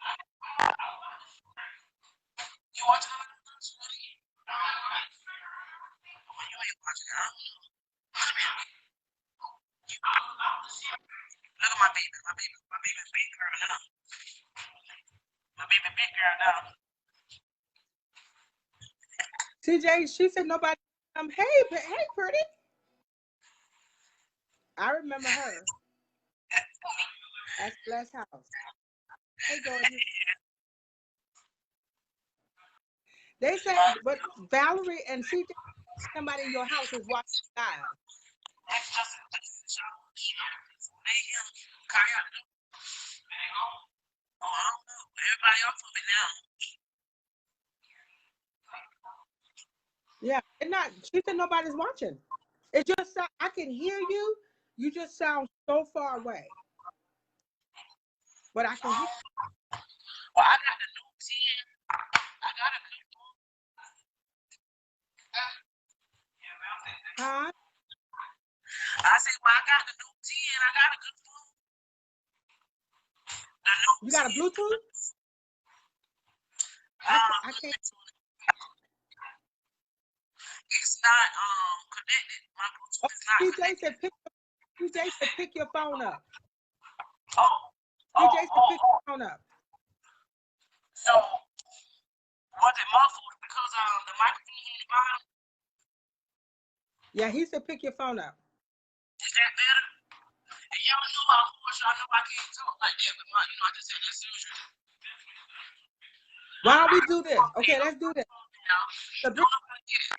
You watching it? You ain't watching it. Look at my baby. My baby's big girl now. My baby big girl now. CJ, she said nobody. Hey, pretty. I remember her. That's Bless House. Hey, gorgeous. They said, but Valerie and CJ, somebody in your house is watching live. That's just oh, I don't know. Everybody else on it now. Yeah, and not. She said nobody's watching. It just I can hear you. You just sound so far away. But I can hear. Well, I got the new 10. I got a good phone. Huh? I said, well, I got the new 10. I got a good phone. You got a Bluetooth? I can't. It's not connected. My Bluetooth is not connected. CJ said pick your phone up. CJ said pick your phone up. So was it muffled because the microphone on the bottom? Yeah, he said pick your phone up. Is that better? And y'all know, of course, y'all know I can't talk like that with my, I just had that surgery. Why don't we do this? Okay, let's do this. Sabrina.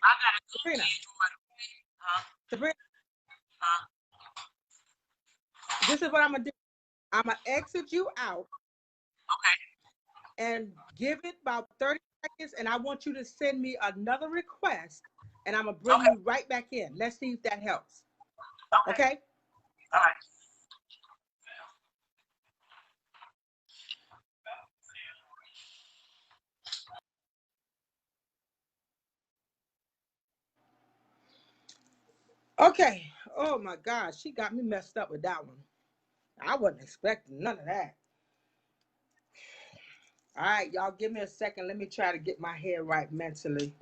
I got a good Sabrina. Huh? Sabrina. This is what I'm gonna do. I'm gonna exit you out. Okay. And give it about 30 seconds, and I want you to send me another request, and I'm gonna bring you right back in. Let's see if that helps. Okay? All right. Okay. Oh my gosh, she got me messed up with that one. I wasn't expecting none of that. All right, y'all, give me a second. Let me try to get my head right mentally.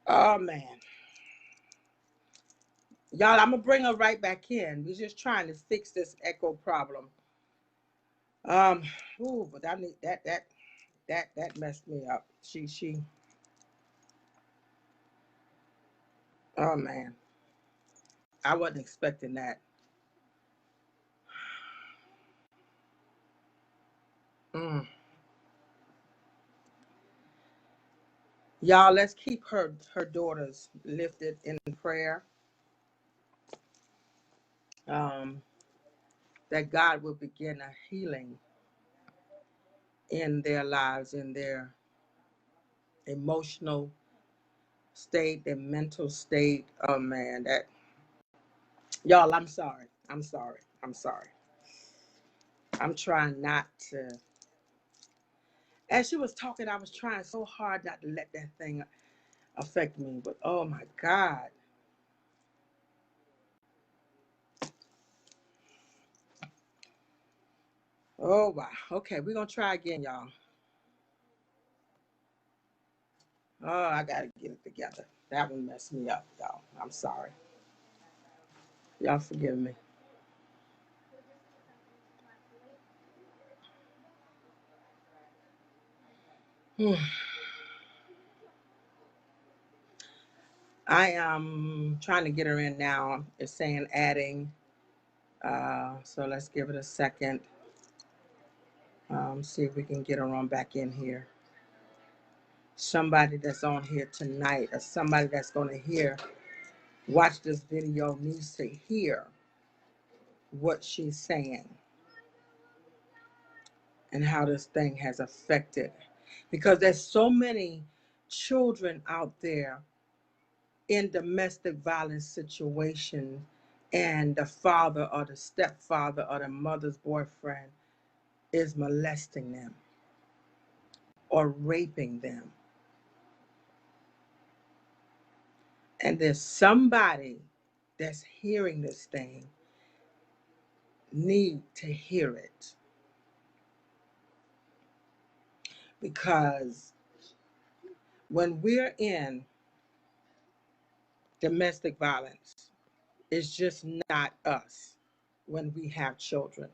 Oh man. Y'all, I'm gonna bring her right back in. We're just trying to fix this echo problem. But I need that messed me up. She. Oh man. I wasn't expecting that. Y'all, let's keep her daughters lifted in prayer. That God will begin a healing in their lives, in their emotional state, their mental state. Oh man, y'all, I'm sorry. I'm trying not to. As she was talking, I was trying so hard not to let that thing affect me. But oh my God. Oh wow. Okay, we're gonna try again, y'all. Oh, I gotta get it together. That one messed me up, y'all. I'm sorry. Y'all forgive me. I am trying to get her in now. It's saying adding. So let's give it a second. See if we can get her on back in here. Somebody that's on here tonight, or somebody that's going to watch this video, needs to hear what she's saying and how this thing has affected. Because there's so many children out there in domestic violence situations, and the father or the stepfather or the mother's boyfriend is molesting them or raping them. And there's somebody that's hearing this thing need to hear it, because when we're in domestic violence, it's just not us when we have children.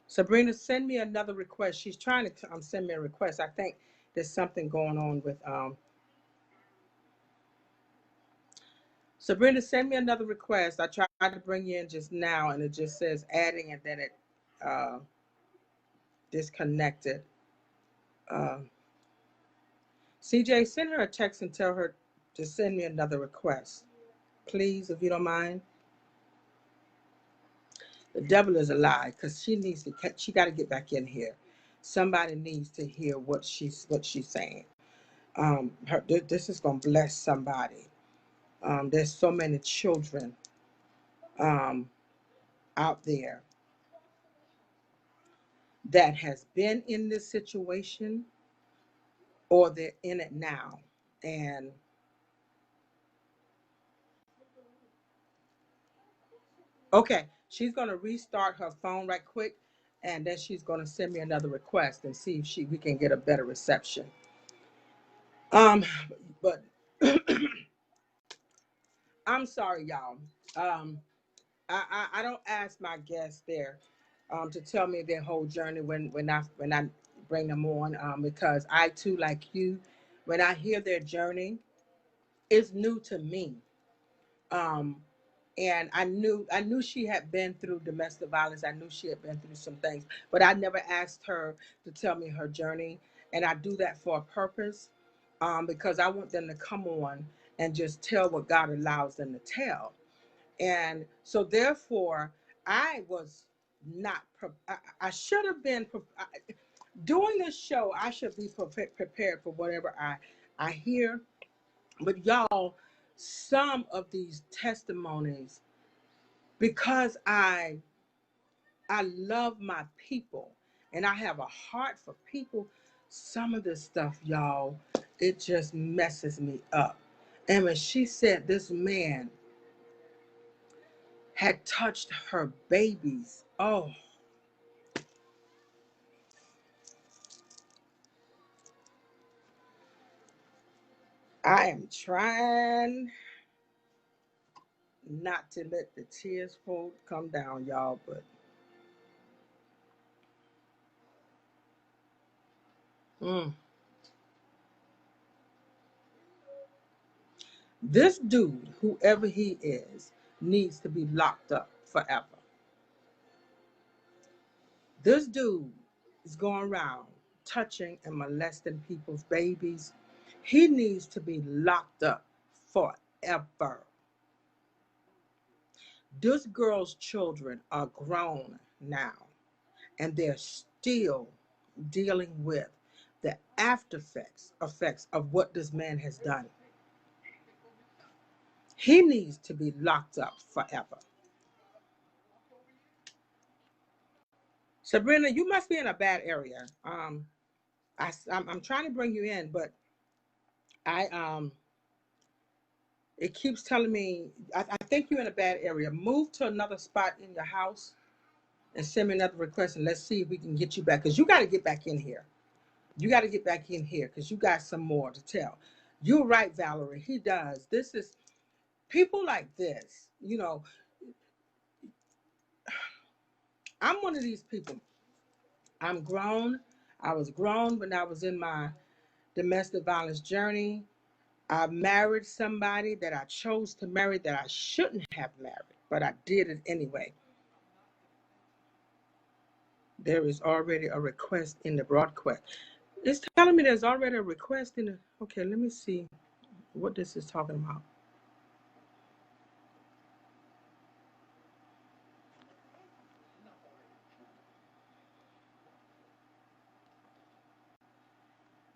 Sabrina, send me another request. She's trying to send me a request. I think there's something going on with Sabrina, send me another request. I tried to bring you in just now and it just says adding, and then it uh, disconnected. Uh, CJ, send her a text and tell her to send me another request, please, if you don't mind. The devil is a lie, because she got to get back in here. Somebody needs to hear what she's saying. This is gonna bless somebody. There's so many children um, out there that has been in this situation, or they're in it now. And okay, she's gonna restart her phone right quick, and then she's gonna send me another request and see if we can get a better reception. Um, but I'm sorry, y'all. Um, I don't ask my guests there to tell me their whole journey when I bring them on, because I too, like you, when I hear their journey, it's new to me. Um, and I knew she had been through domestic violence. I knew she had been through some things, but I never asked her to tell me her journey. And I do that for a purpose, because I want them to come on and just tell what God allows them to tell. And so therefore, I was not. I should have been doing this show. I should be prepared for whatever I hear. But y'all, some of these testimonies, because I love my people and I have a heart for people, some of this stuff, y'all, it just messes me up. And when she said this man had touched her babies, oh, I am trying not to let the tears come down, y'all, but mm, this dude, whoever he is, needs to be locked up forever. This dude is going around touching and molesting people's babies. He needs to be locked up forever. This girl's children are grown now, and they're still dealing with the after effects of what this man has done. He needs to be locked up forever. Sabrina, you must be in a bad area. I'm trying to bring you in, but I it keeps telling me I think you're in a bad area. Move to another spot in your house and send me another request, and let's see if we can get you back. Because you got to get back in here. You got to get back in here because you got some more to tell. You're right, Valerie. He does. This is people like this. You know, I'm one of these people. I'm grown. I was grown when I was in my domestic violence journey. I married somebody that I chose to marry that I shouldn't have married, but I did it anyway. There is already a request in the broadcast. It's telling me there's already a request in the. Okay, let me see what this is talking about.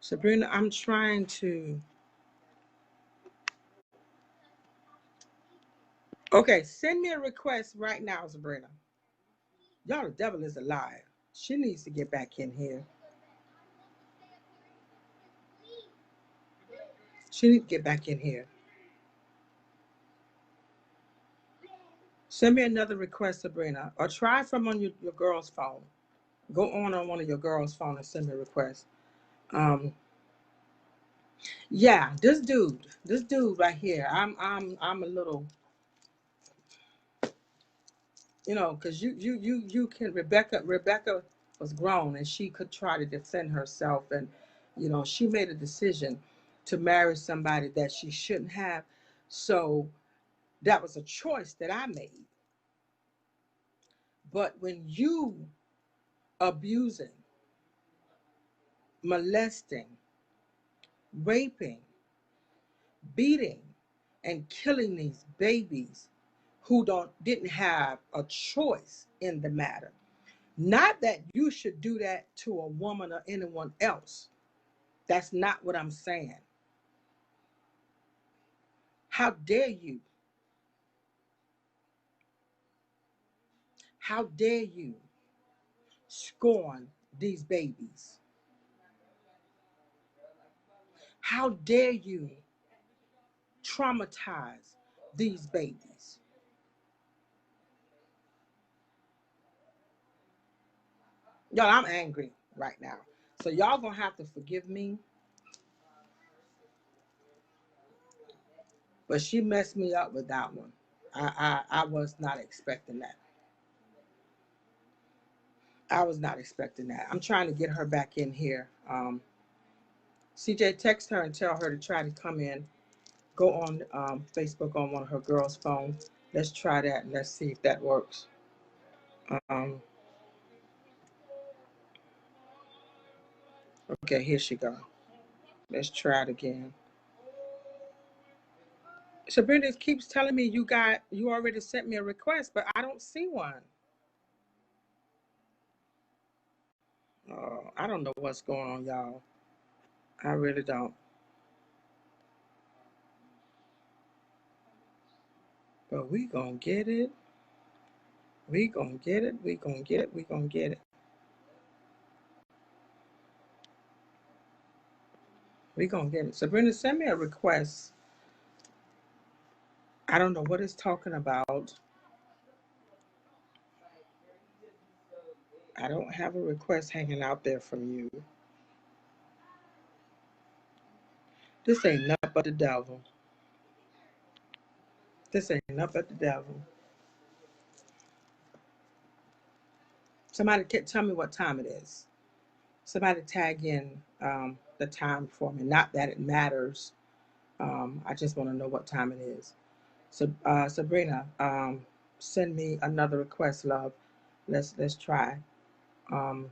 Sabrina, I'm trying to. Okay, send me a request right now, Sabrina. Y'all, the devil is a liar. She needs to get back in here. She needs to get back in here. Send me another request, Sabrina, or try from on your girl's phone. Go on one of your girls' phone and send me a request. Um, yeah, this dude right here. I'm a little, because you can. Rebecca was grown and she could try to defend herself, and she made a decision to marry somebody that she shouldn't have. So that was a choice that I made. But when you abusing, molesting, raping, beating, and killing these babies who didn't have a choice in the matter. Not that you should do that to a woman or anyone else. That's not what I'm saying. How dare you? How dare you scorn these babies? How dare you traumatize these babies? Y'all, I'm angry right now. So y'all gonna have to forgive me. But she messed me up with that one. I was not expecting that. I was not expecting that. I'm trying to get her back in here. CJ, text her and tell her to try to come in. Go on Facebook on one of her girls' phones. Let's try that and let's see if that works. Um, okay, here she go. Let's try it again. Sabrina keeps telling me you already sent me a request, but I don't see one. I don't know what's going on, y'all. I really don't. But we gonna get it. We gonna get it. We gonna get it. We gonna get it. We gonna get it. Sabrina, send me a request. I don't know what it's talking about. I don't have a request hanging out there from you. This ain't nothing but the devil. This ain't nothing but the devil. Somebody tell me what time it is. Somebody tag in the time for me. Not that it matters. I just want to know what time it is. So Sabrina, send me another request, love. Let's try. Um,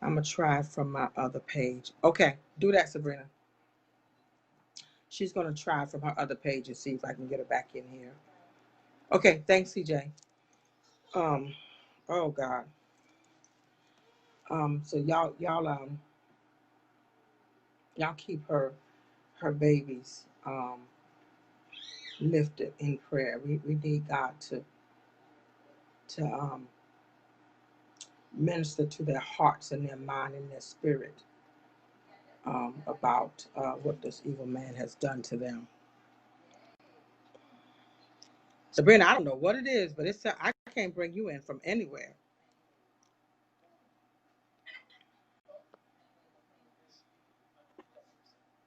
I'm gonna try from my other page. Okay, do that, Sabrina. She's gonna try from her other page and see if I can get her back in here. Okay, thanks, CJ. Um, oh God. So y'all keep her babies lifted in prayer. We need God to minister to their hearts and their mind and their spirit about what this evil man has done to them. Sabrina, I don't know what it is, but I can't bring you in from anywhere.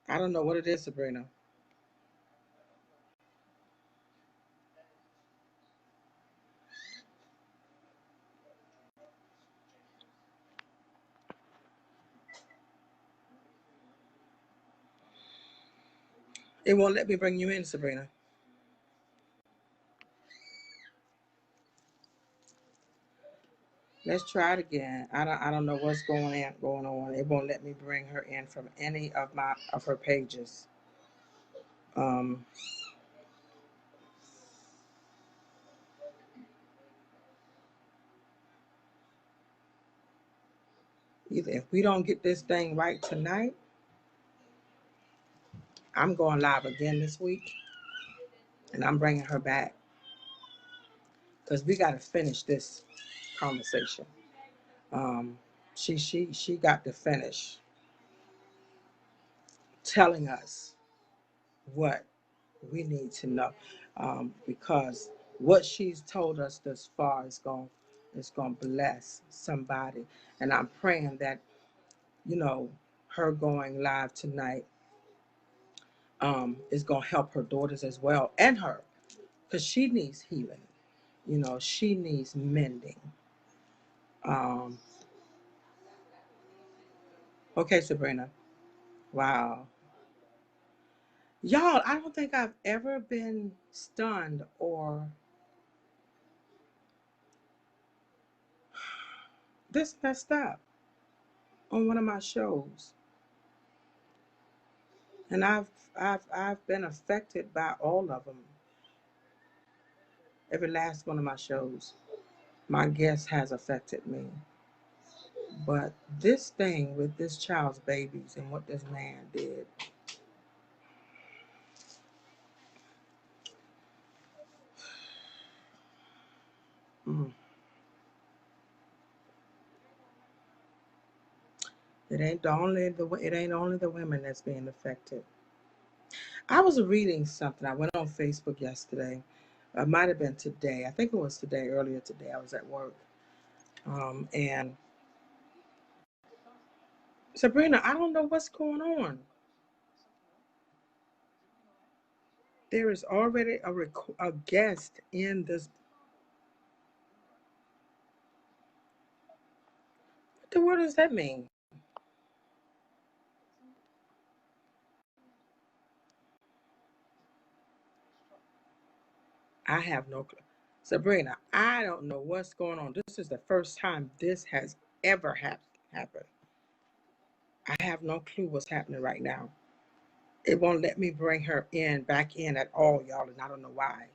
I don't know what it is, Sabrina. It won't let me bring you in, Sabrina. Let's try it again. I don't know what's going on. It won't let me bring her in from any of her pages. Um, Either if we don't get this thing right tonight, I'm going live again this week, and I'm bringing her back because we got to finish this conversation. Um, she got to finish telling us what we need to know, because what she's told us thus far is going to bless somebody, and I'm praying that her going live tonight is going to help her daughters as well and her, because she needs healing. She needs mending. Um, okay, Sabrina. Wow. Y'all, I don't think I've ever been stunned or this messed up on one of my shows. And I've been affected by all of them. Every last one of my shows. My guest has affected me. But this thing with this child's babies and what this man did. Mm, it ain't only the women that's being affected. I was reading something. I went on Facebook yesterday. It might have been today. I think it was today, earlier today. I was at work. And Sabrina, I don't know what's going on. There is already a guest in this. What does that mean? I have no clue. Sabrina, I don't know what's going on. This is the first time this has ever happened. I have no clue what's happening right now. It won't let me bring her back in at all, y'all, and I don't know why.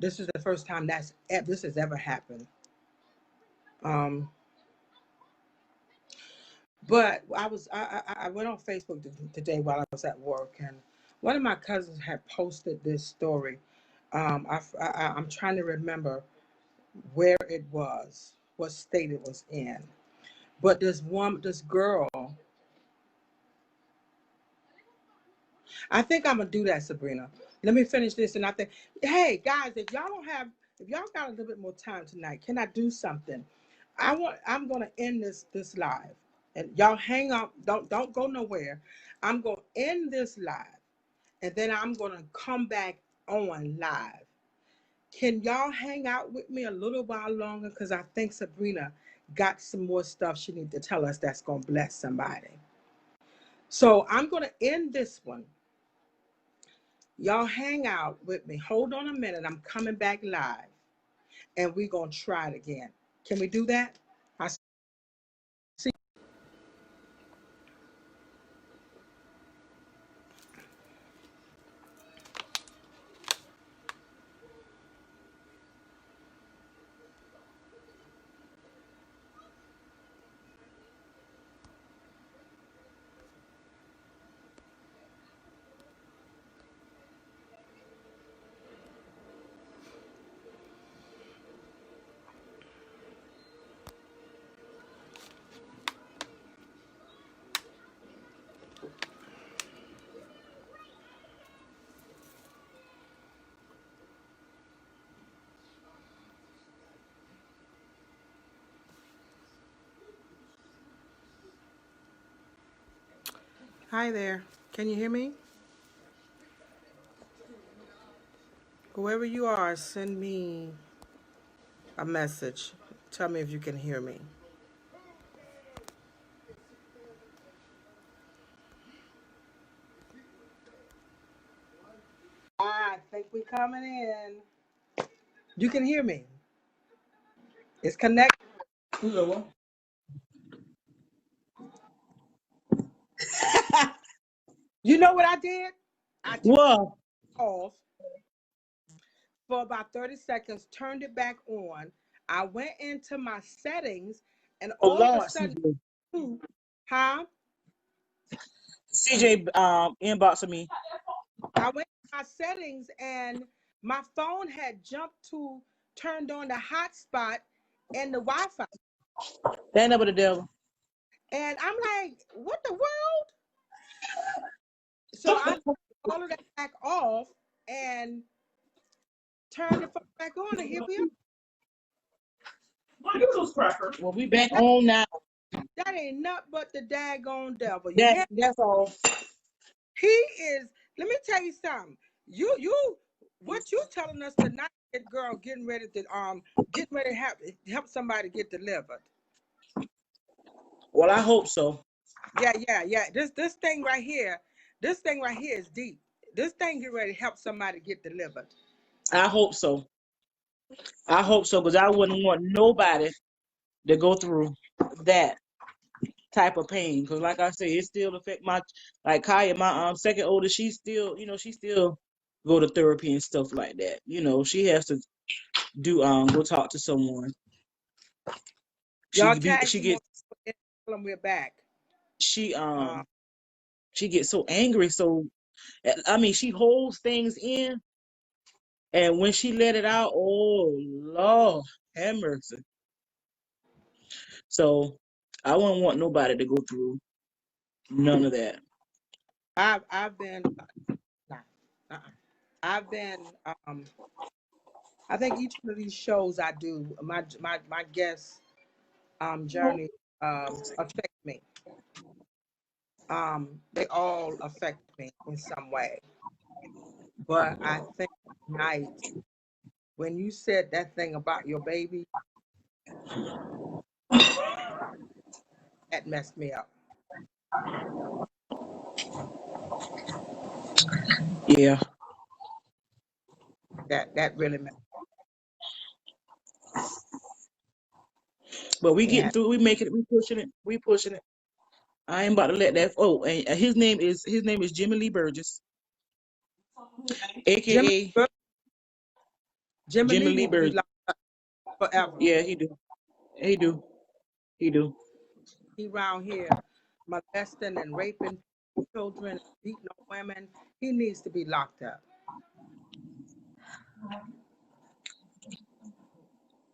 This is the first time this has ever happened. Um, but I went on Facebook today while I was at work, and one of my cousins had posted this story. I'm trying to remember where it was, what state it was in. But this girl, I think I'm gonna do that, Sabrina. Let me finish this, and I think, hey guys, if y'all got a little bit more time tonight, can I do something? I'm gonna end this live, and y'all hang up. Don't go nowhere. I'm gonna end this live, and then I'm gonna come back on live. Can y'all hang out with me a little while longer? Because I think Sabrina got some more stuff she needs to tell us that's gonna bless somebody. So I'm gonna end this one. Y'all hang out with me. Hold on a minute. I'm coming back live, and we're going to try it again. Can we do that? I see. Hi there. Can you hear me? Whoever you are, send me a message. Tell me if you can hear me. I think we coming in. You can hear me. It's connected. Hello. You know what I did? I turned Well, it off for about 30 seconds, turned it back on. I went into my settings, and oh all of a Lord, sudden, CJ. huh? CJ inboxing me. I went to my settings, and my phone had jumped to turned on the hotspot and the Wi-Fi. That ain't never the devil. And I'm like, what the world? So I turned all of that back off and turned the phone back on, and here we are. Well, we back That, on now. that ain't nothing but the daggone devil. You That's hear? that's all. He is. Let me tell you something. What you telling us tonight, girl? Getting ready to help somebody get delivered. Well, I hope so. Yeah. This thing right here is deep. This thing get ready to help somebody get delivered. I hope so. I hope so, because I wouldn't want nobody to go through that type of pain. Because, like I say, it still affect my, like Kaya, my second oldest. She still, she still go to therapy and stuff like that. She has to do go talk to someone. Y'all She tag me on gets and tell them we're back. she Uh, um she gets so angry. So I mean, she holds things in, and when she let it out, oh Lord, have mercy. So I wouldn't want nobody to go through none of that. I've been nah, uh-uh. I've been I think each one of these shows I do, my guest journey affect me. They all affect me in some way. But I think tonight, when you said that thing about your baby, that messed me up. Yeah, That really messed but we me. getting And through. We making it. We pushing it. We pushing it. I ain't about to let that. Oh, and his name is Jimmy Lee Burgess, Jimmy aka Jimmy Jimmy Lee Lee need to be Burgess. locked up forever. Yeah, he do. He do. He do. He around here molesting and raping children, and beating on women. He needs to be locked up.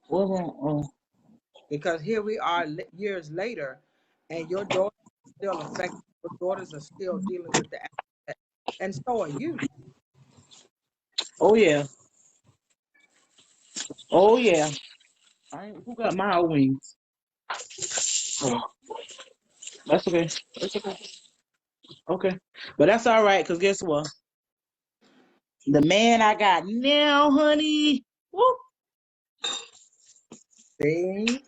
What wrong? Oh, Because here we are years later, and your daughter is still affected. Your daughters are still dealing with the aftermath, and so are you. oh yeah. Oh yeah. Who got my wings? Oh, that's okay. That's okay. Okay. But that's all right, because guess what? The man I got now, honey. Woo. See,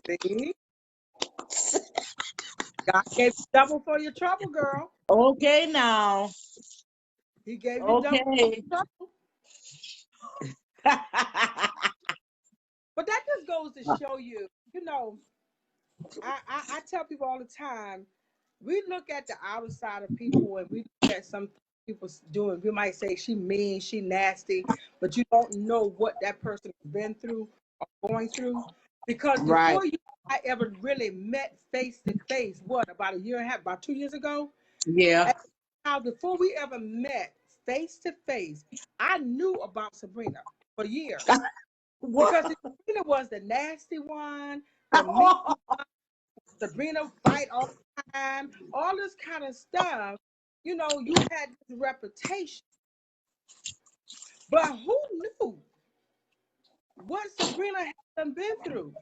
see, God gave you double for your trouble, girl. Okay now. He gave you double Okay. for your trouble. But that just goes to show you, you know, I tell people all the time, we look at the outer side of people and we look at some people doing, we might say she mean, she nasty, but you don't know what that person has been through or going through. Because Right. before you I ever really met face to face, what, about a year and a half, about 2 years ago? Yeah. And now before we ever met face to face, I knew about Sabrina for years. Because What? Sabrina was the nasty one, the mean Sabrina fight all the time, all this kind of stuff. You know, you had this reputation, but who knew what Sabrina had done been through?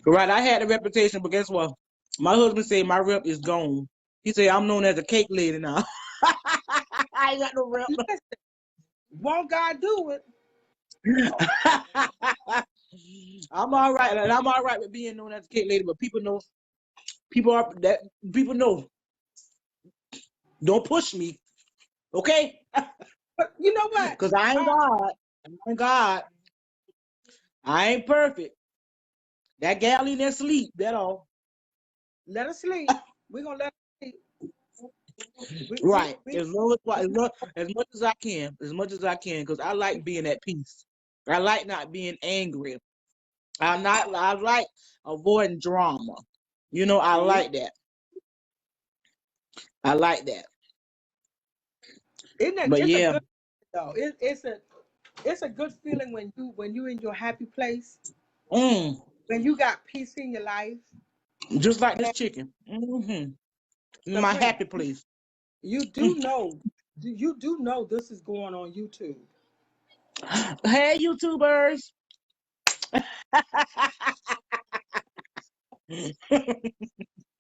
Right. I had a reputation, but guess what? My husband said my rep is gone. He said I'm known as a cake lady now. I ain't got no rep. Listen, won't God do it? I'm all right, and I'm all right with being known as a cake lady. But people know, people know. Don't push me, okay? But you know what? Because I ain't God. I ain't God. I ain't perfect. That gal in there sleep. That all. Let her sleep. We're gonna let her sleep. Right. We As much as I can. As much as I can. Because I like being at peace. I like not being angry. I like avoiding drama. You know, I like that. I like that. Isn't it? But It's a yeah. good though. It's a good feeling when you in your happy place, when you got peace in your life. Just like this And chicken. In my Sabrina, happy place. you do know this is going on YouTube. Hey, YouTubers.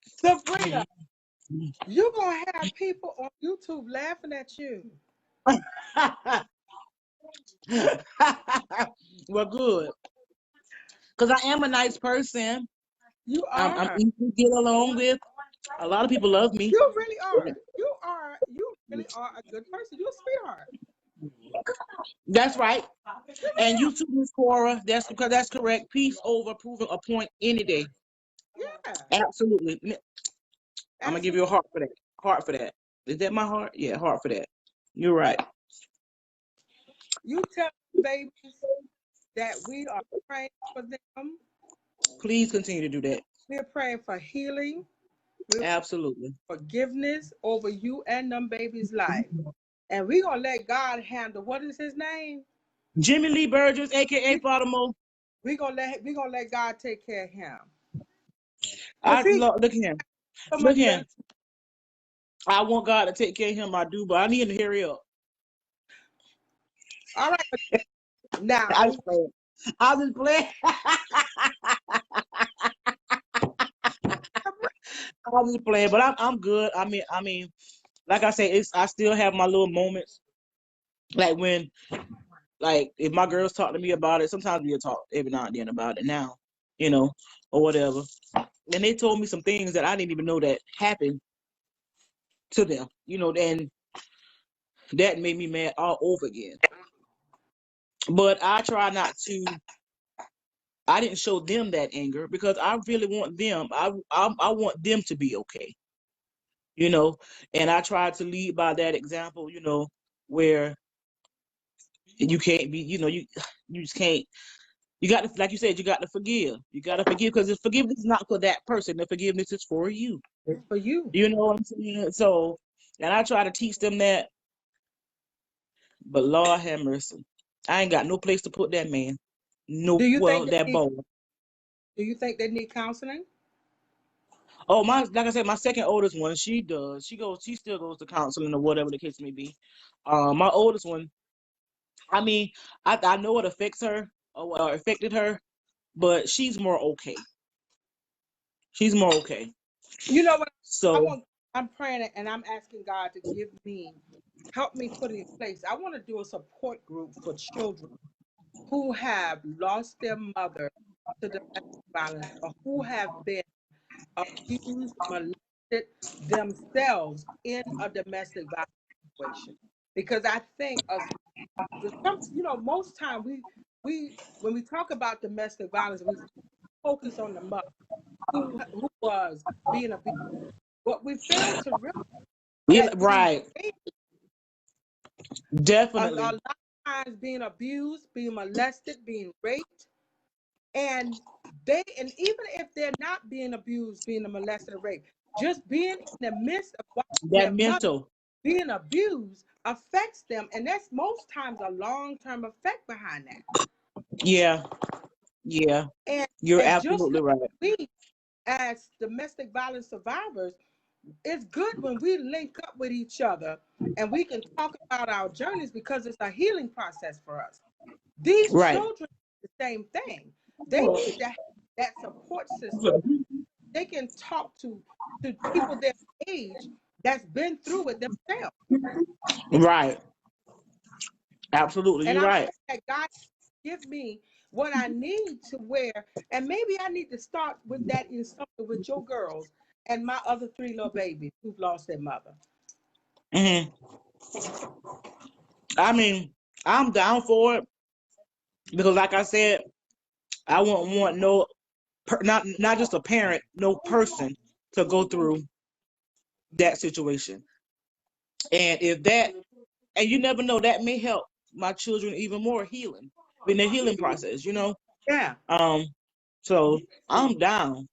Sabrina, you gonna have people on YouTube laughing at you. Well, good. Because I am a nice person. You I'm are. easy to get along with. A lot of people love me. You really are. You really are a good person. You're a sweetheart. That's right. And you too, Miss Cora. That's correct. Peace over proving a point any day. Yeah. Absolutely. I'm gonna give Absolutely. you a heart for that. Heart for that. Is that my heart? Yeah, heart for that. You're right. You tell babies that we are praying for them. Please continue to do that. We're praying for healing. We're praying Absolutely. for forgiveness over you and them babies' life. And we're gonna let God handle what is his name? Jimmy Lee Burgess, aka We Baltimore. we gonna let God take care of him. Cause I he got look at him. so Look much at better. him. I want God to take care of him. I do, but I need him to hurry up. All right, I now just playing. I just playing. I just playing, but I'm good. I mean, like I say, I still have my little moments. Like when, like if my girls talk to me about it, sometimes we'll talk every now and then about it now, you know, or whatever. And they told me some things that I didn't even know that happened to them, and that made me mad all over again. But I try not to. I didn't show them that anger because I really want them. I want them to be okay, you know. And I try to lead by that example, where you can't be, you just can't. You got to, like you said, you got to forgive. You got to forgive because forgiveness is not for that person. The forgiveness is for you. it's for you. You know what I'm saying? So, and I try to teach them that. But Lord have mercy, I ain't got no place to put that man. No, Do you well, think they that need boy. do you think they need counseling? Oh, like I said, my second oldest one, she does. She still goes to counseling or whatever the case may be. My oldest one, I mean, I know it affects her or affected her, but she's more okay. She's more okay. You know what? I So want. I'm praying and I'm asking God to help me put it in place. I want to do a support group for children who have lost their mother to domestic violence or who have been abused, molested themselves in a domestic violence situation. Because I think most time we when we talk about domestic violence, we focus on the mother who was being abused. But we fail to realize that these right, babies are a definitely. lot of times being abused, being molested, being raped, and and even if they're not being abused, being molested or raped, just being in the midst of watching That their mother mental. being abused affects them, and that's most times a long-term effect behind that. Yeah, yeah. And You're and just absolutely like right. we as domestic violence survivors, it's good when we link up with each other and we can talk about our journeys because it's a healing process for us. These Right. children, the same thing. They need that support system they can talk to people their age that's been through it themselves. Right. Absolutely. And You're I'm right. praying that God give me what I need to wear. And maybe I need to start with that in something with your girls and my other three little babies who've lost their mother. Hmm. I mean, I'm down for it because, like I said, I won't want no, not just a parent, no person to go through that situation. And if that, and you never know, that may help my children even more healing in their healing process. Yeah. Um, so I'm down.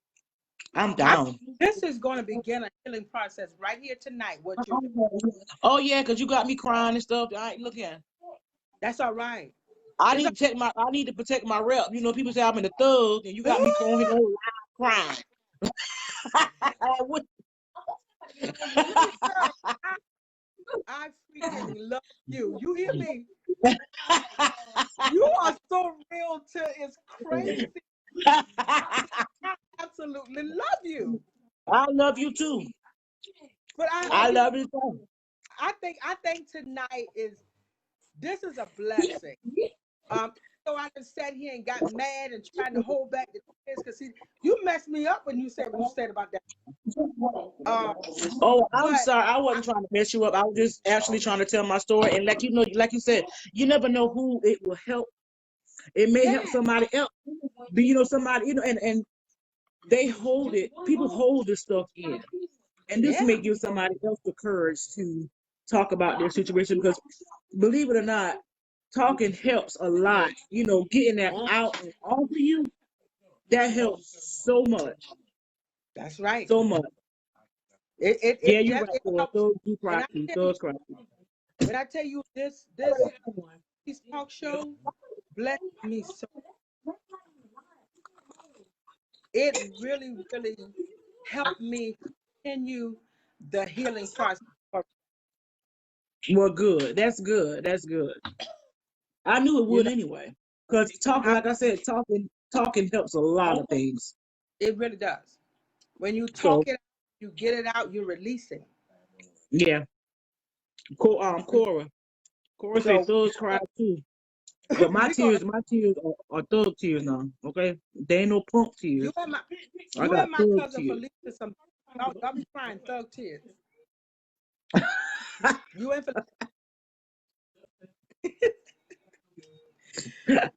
I'm I down. This is going to begin a healing process right here tonight, what you're doing. Oh yeah, because you got me crying and stuff. I ain't looking. That's all right. I It's need to protect my. I need to protect my rep. People say I'm in the thug, and you got me going here crying. What- Girl, I freaking love you. You hear me? You are so real to it's crazy. I absolutely love you. I love you too. But I love you too. I think tonight this is a blessing. Um, so I just sat here and got mad and trying to hold back the tears because you messed me up when you said what you said about that. Um, Oh, I'm but sorry. I wasn't trying to mess you up. I was just actually trying to tell my story. And like you said, you never know who it will help. It may help yeah, somebody else. But somebody, and they hold it. People hold this stuff in. And this may yeah, give somebody else the courage to talk about their situation because believe it or not, talking helps a lot. Getting that out and off of you, that helps so much. that's right. So much. Yeah, you're right. It For helps. those who cry, When I tell you, those cry. when I tell you this talk show blessed me so. It really, really helped me continue the healing process. Well, good. That's good. That's good. I knew it You would know, anyway. Because talking, I, like I said, talking helps a lot of things. it really does. When you So talk it, you get it out, you're releasing. yeah. Cora. Cora said So thugs cry too. But my we're gonna tears are thug tears now. Okay, they ain't no punk you tears. and my I you got and my thug cousin tears. Felicia y'all be crying thug tears. You and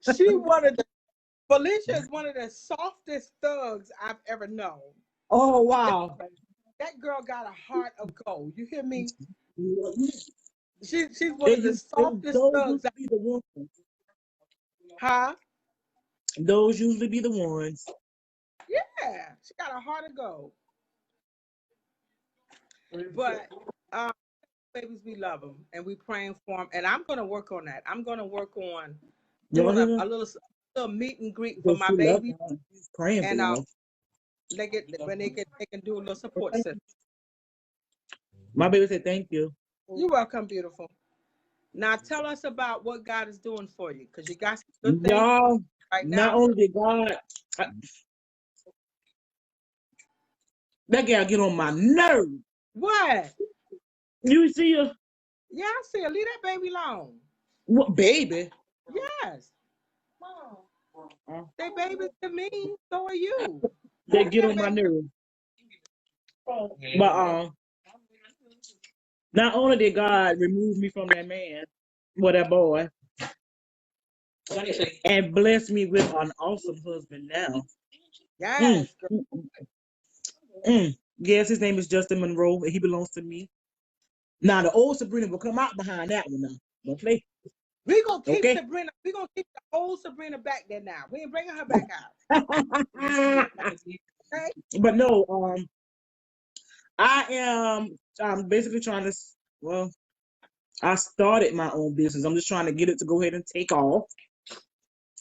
she one of the Felicia is one of the softest thugs I've ever known. Oh That, wow. that girl got a heart of gold. You hear me? It She's one of the softest those thugs. usually be the ones. Huh? Those usually be the ones. Yeah, she got a heart of gold. But um, babies, we love them and we praying for them. And I'm gonna work on that. I'm gonna work on Y'all doing hear her? a little meet and greet for Because my she loves babies, y'all. She's praying for and y'all. they get when they can do a little support system. My baby said thank you. You're welcome, beautiful. Now tell us about what God is doing for you, because you got some good things Y'all, right not now. only did God, that gal get on my nerve. What? You see her? Yeah, I see her. Leave that baby alone. What, baby? Yes, they babies to me. So are you. They Leave get that on my baby. nerve. But not only did God remove me from that man, well, that boy, and bless me with an awesome husband now. Mm, Yes, girl. mm, mm. Yes, his name is Justin Monroe, and he belongs to me. Now the old Sabrina will come out behind that one now. Don't play, We gonna keep okay? Sabrina. We gonna keep the old Sabrina back there now. We ain't bringing her back out. Okay? But no, I am. I'm basically trying to. Well, I started my own business. I'm just trying to get it to go ahead and take off.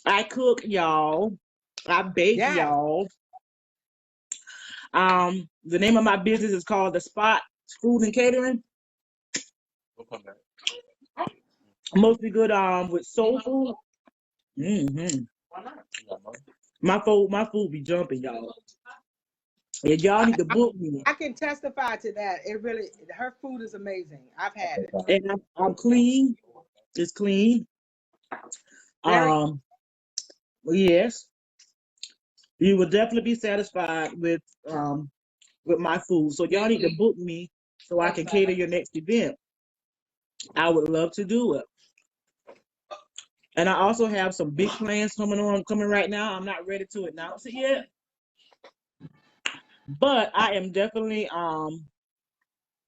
I cook, y'all. I bake, Yes. y'all. The name of my business is called The Spot Food and Catering. Mostly good with soul food. Hmm. My food be jumping, y'all. And y'all need to book me. I can testify to that. It really, her food is amazing. I've had it. And I'm clean. It's clean. Very. Yes, you will definitely be satisfied with my food. So y'all need to book me so I can cater your next event. I would love to do it. And I also have some big plans coming right now. I'm not ready to announce it yet. But I am definitely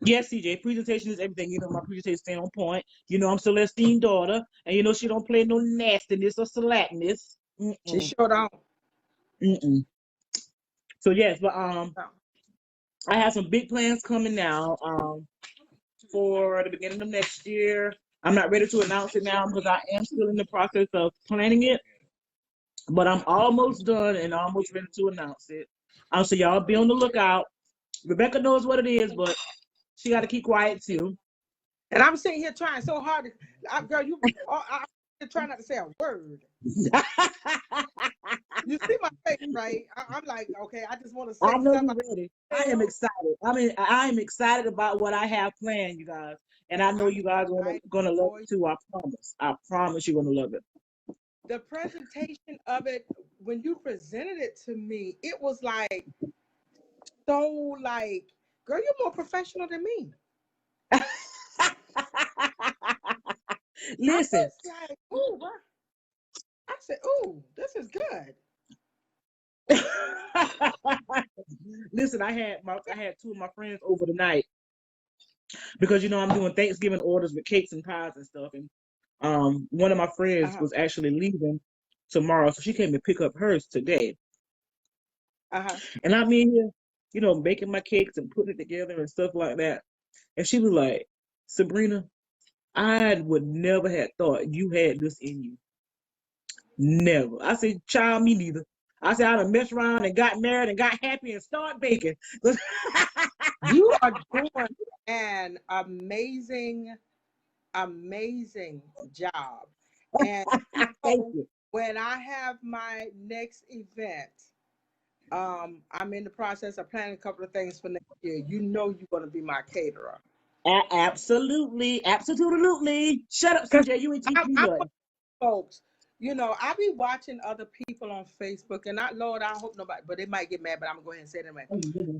yes, CJ, presentation is everything. You know, my presentation stay on point. You know, I'm Celestine's daughter, and you know she don't play no nastiness or slackness. She sure don't. Mm-mm. So yes, but I have some big plans coming now. For the beginning of next year. I'm not ready to announce it now because I am still in the process of planning it, but I'm almost done and almost ready to announce it. So y'all be on the lookout. Rebecca knows what it is, but she got to keep quiet too. And I'm sitting here trying so hard to, girl, I'm trying not to say a word. You see my face, right? I'm like, okay, I just want to I say know something. you're ready. I am excited. I mean, I am excited about what I have planned, you guys. And I know I'm you guys are excited gonna love for it you. too. I promise. I promise you're gonna love it. The presentation of it, when you presented it to me, it was like so like, girl, you're more professional than me. I Listen, was like, ooh, I said, ooh, this is good. listen. I had two of my friends over tonight because you know I'm doing Thanksgiving orders with cakes and pies and stuff, and one of my friends Uh-huh. was actually leaving tomorrow, so she came to pick up hers today, Uh-huh. and I'm in here, you know, making my cakes and putting it together and stuff like that, and she was like, Sabrina, I would never have thought you had this in you. Never. I said, child, me neither. I said, I done messed around and got married and got happy and started baking. You are doing an amazing, amazing job. And you Thank know, you. when I have my next event, I'm in the process of planning a couple of things for next year. You know you're gonna be my caterer. Absolutely. Absolutely. Shut up, Because CJ. You ain't teach me I'm nothing. folks, you know, I be watching other people on Facebook, and not Lord, I hope nobody, but they might get mad, but I'm gonna go ahead and say it anyway.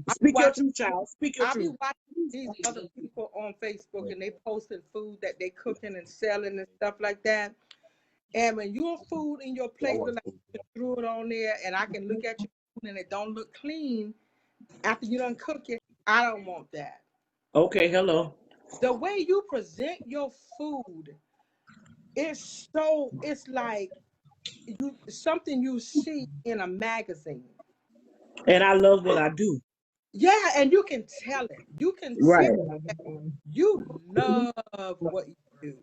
I be Speak your watching truth, child. Speak your I be truth. watching these other people on Facebook, and they posting food that they cooking and selling and stuff like that. And when your food in your plate look like you threw it on there, and I can look at your food and it don't look clean after you done cook it, I don't want that. Okay, hello. The way you present your food is so, it's like you something you see in a magazine. And I love what I do. Yeah, and you can tell it. You can Right. tell you love what you do.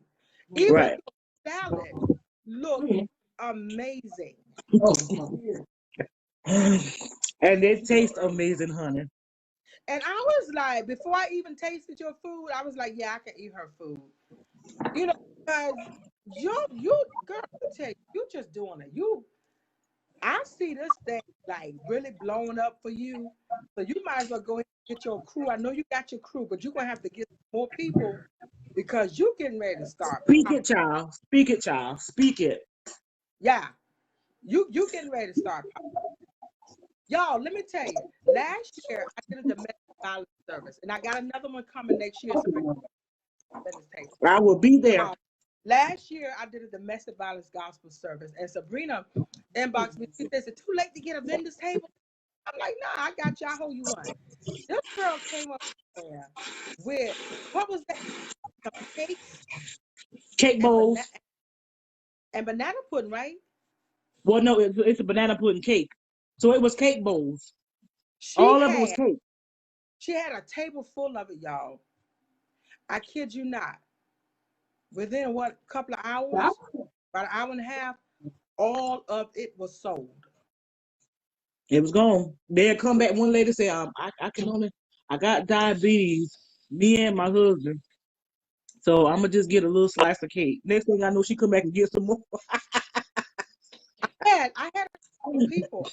Even Right. your salad look amazing. And it tastes amazing, honey. And I was like, before I even tasted your food, I was like, yeah, I can eat her food. You know, because you girl, I tell you, you just doing it. I see this thing like really blowing up for you. So you might as well go ahead and get your crew. I know you got your crew, but you're gonna have to get more people because you getting ready to start Speak popping. it, child. Speak it, child. Speak it. Yeah, you getting ready to start popping. Y'all, let me tell you, last year I did a domestic violence service, and I got another one coming next year. So at this table. I will be there. Last year I did a domestic violence gospel service, and Sabrina inboxed me. She says, "It's too late to get a vendor's table." I'm like, "Nah, I got you. I hold you one." This girl came up there with what was that? Some cakes Cake and banana bowls. pudding, right? Well, no, it's a banana pudding cake. So it was cake bowls. She All of it was had cake. she had a table full of it, y'all. I kid you not. Within what couple of hours, about an hour and a half, all of it was sold. It was gone. They'd come back. One lady said, I can only, I got diabetes, me and my husband. So I'm gonna just get a little slice of cake. Next thing I know, she come back and get some more. I had a couple of people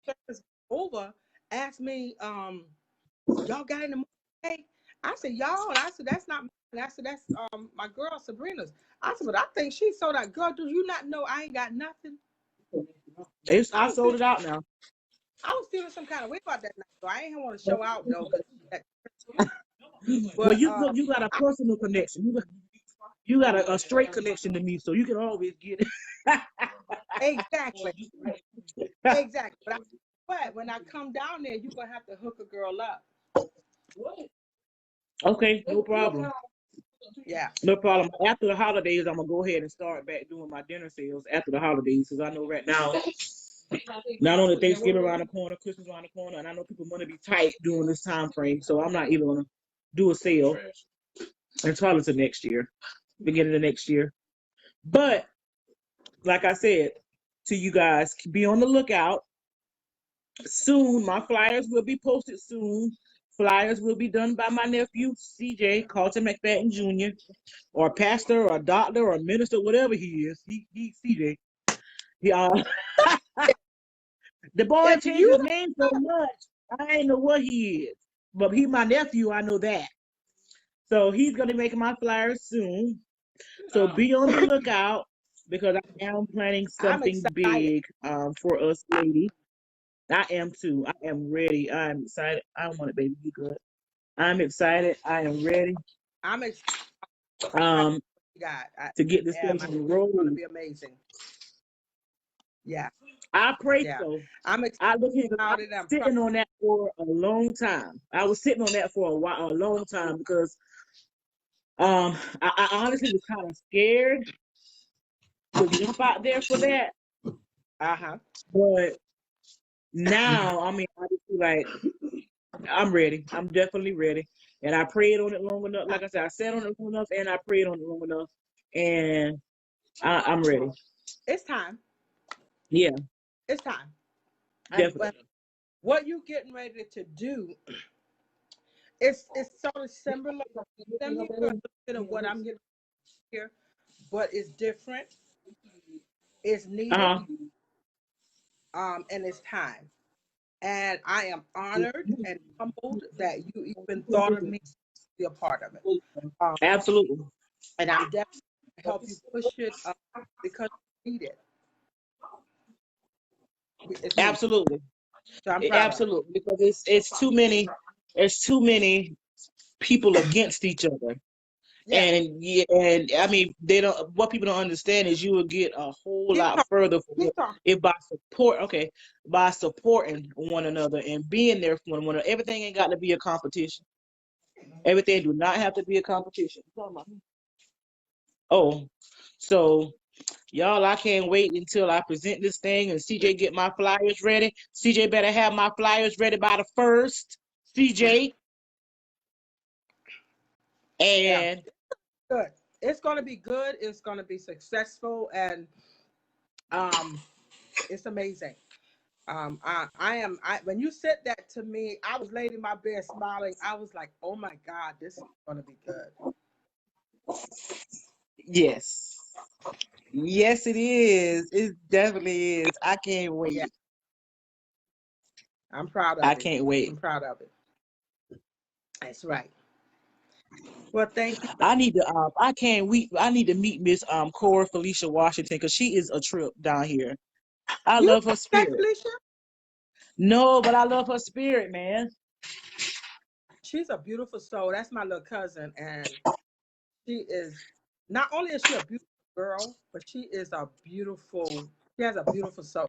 service over, asked me, y'all got any more cake? I said, y'all. And I said, that's not mine. And I said, that's my girl Sabrina's. I said, but I think she sold out. Girl, do you not know I ain't got nothing? I sold it out now. I was feeling some kind of way about that night, so I ain't want to show out though. Well, But you got a personal connection. You got a straight connection to me, so you can always get it. exactly, exactly. But when I come down there, you're gonna have to hook a girl up. Okay, no problem. Yeah. No problem. After the holidays, I'm gonna go ahead and start back doing my dinner sales after the holidays, because I know right now, not only Thanksgiving around the corner, Christmas around the corner, and I know people want to be tight during this time frame, so I'm not even gonna do a sale until into next year, beginning of next year. But like I said to you guys, be on the lookout. Soon, my flyers will be posted soon. Flyers will be done by my nephew, CJ, Carlton McFadden Jr., or pastor, or doctor, or minister, whatever he is. He CJ. He, the boy If changed you his name so much, I ain't know what he is. But he my nephew, I know that. So he's gonna be making my flyers soon. So be on the lookout, because I am planning I'm something excited. big for us ladies. I am too. I am ready. I'm excited. I want it, baby. Be good. I'm excited. I am ready I'm excited. um You got. to get this Yeah, thing my on the it's gonna road. be amazing. Yeah, I pray yeah. so. I'm excited I look here because I about was it. I'm proud. sitting on that for a long time. I was sitting on that for a long time, because I honestly was kind of scared to jump out there for that. Uh-huh. But now, I mean, I just feel like I'm ready. I'm definitely ready. And I prayed on it long enough. Like I said, I sat on it long enough, and I prayed on it long enough. And I'm ready. It's time. Yeah, It's time. And definitely. what you getting ready to do, it's sort of similar a little bit of what I'm getting here, but it's different. It's needed. Uh-huh. And it's time. And I am honored and humbled that you even thought of me to be a part of it. Um, Absolutely. and I'm definitely going to help you push it because it's needed. It's needed. Absolutely. So I'm proud of it. Absolutely. Because it's too many people against each other. Yeah. And yeah, and I mean, they don't. What people don't understand is you will get a whole Keep lot talking. further Keep talking. if by support. Okay, by supporting one another and being there for one another. Everything ain't got to be a competition. Everything do not have to be a competition. Oh, so y'all, I can't wait until I present this thing and CJ get my flyers ready. CJ better have my flyers ready by the first. CJ Yeah. and Good. It's going to be good. It's going to be successful. And um, it's amazing. When you said that to me, I was laying in my bed smiling. I was like, oh my God, this is going to be good. yes. Yes, it is. It definitely is. I can't Yeah. wait. I'm proud I of it. can't wait. I'm proud of it. That's right. Well, thank you. I need to I can't wait. I need to meet Miss Cora Felicia Washington, because she is a trip down here. I You love her met spirit. Felicia? No, but I love her spirit, man. She's a beautiful soul. That's my little cousin. And she is, not only is she a beautiful girl, but she has a beautiful soul.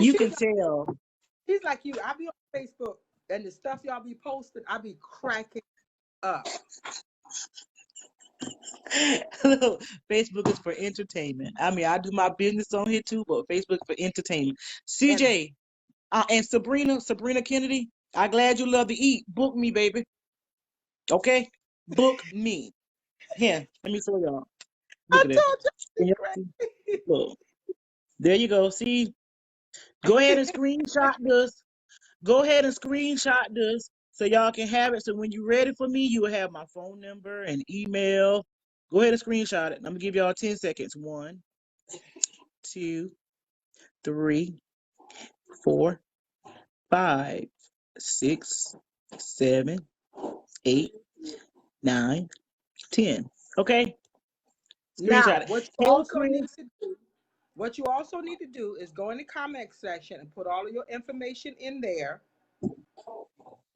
You can tell. She's like you. I be on Facebook and the stuff y'all be posting, I be cracking up. Facebook is for entertainment. I mean, I do my business on here too, but Facebook for entertainment. And CJ and Sabrina Kennedy. I glad you love to eat. Book me, baby. Okay, book me. Here, let me show y'all. Look I at it. told you she Can y'all see? Look, there you go. See, go ahead and screenshot this. Go ahead and screenshot this so y'all can have it. So when you're ready for me, you will have my phone number and email. Go ahead and screenshot it. I'm gonna give y'all 10 seconds. 1, 2, 3, 4, 5, 6, 7, 8, 9, 10. Okay. Now, Screenshot it. what you Hey, also need Chris. to do, what you also need to do is go in the comment section and put all of your information in there.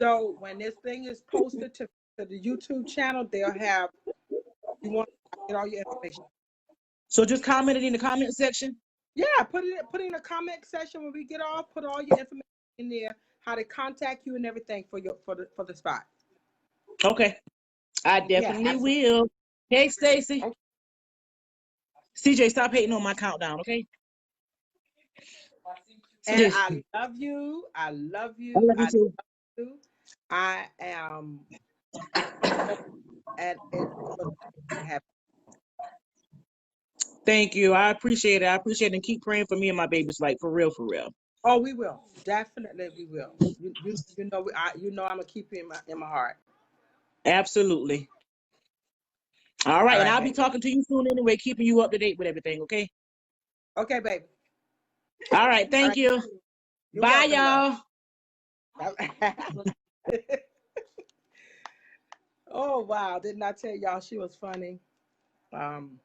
So when this thing is posted to the YouTube channel, they'll have you want to get all your information. So just comment it in the comment section. Yeah, put it in the comment section when we get off. Put all your information in there, how to contact you and everything for the spot. Okay. I Yeah, definitely absolutely. will. Hey, Stacy. Okay. CJ, stop hating on my countdown, okay? And CJ, I love you. I love I you. love you I too. love you. I am so and it was happy. Thank you. I appreciate it. I appreciate it. And keep praying for me and my babies, like for real, for real. Oh, we will definitely. We will. You know I'm gonna keep you in my heart. Absolutely. All All right. And right, I'll be baby. talking to you soon anyway, keeping you up to date with everything, okay? Okay, baby. All right. All Thank right. you. You're Bye, welcome, love. y'all. Oh wow! Didn't I tell y'all she was funny? Um,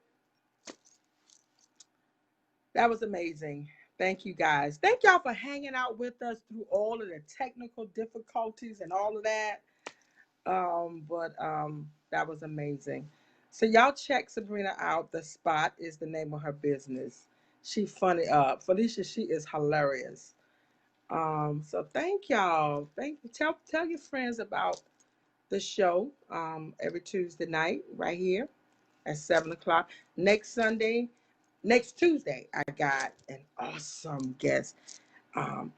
that was amazing. Thank you guys. Thank y'all for hanging out with us through all of the technical difficulties and all of that. But that was amazing. So y'all check Sabrina out. The Spot is the name of her business. She funny. Felicia, she is hilarious. So thank y'all. Thank you. Tell your friends about the show. Every Tuesday night right here at 7 o'clock. Next Tuesday, I got an awesome guest.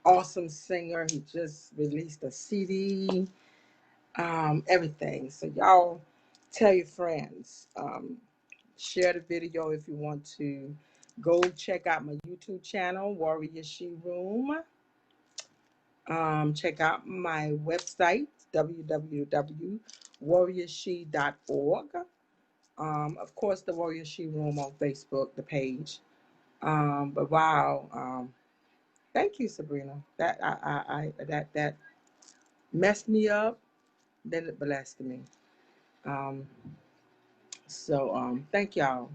Awesome singer. He just released a CD. Everything. So y'all tell your friends. Share the video if you want to. Go check out my YouTube channel, WarriorShe Room. Check out my website, www.warriorshe.org. Of course, the WarriorShe Room on Facebook, the page. But wow, thank you, Sabrina. That messed me up, then it blessed me. Um, so thank y'all.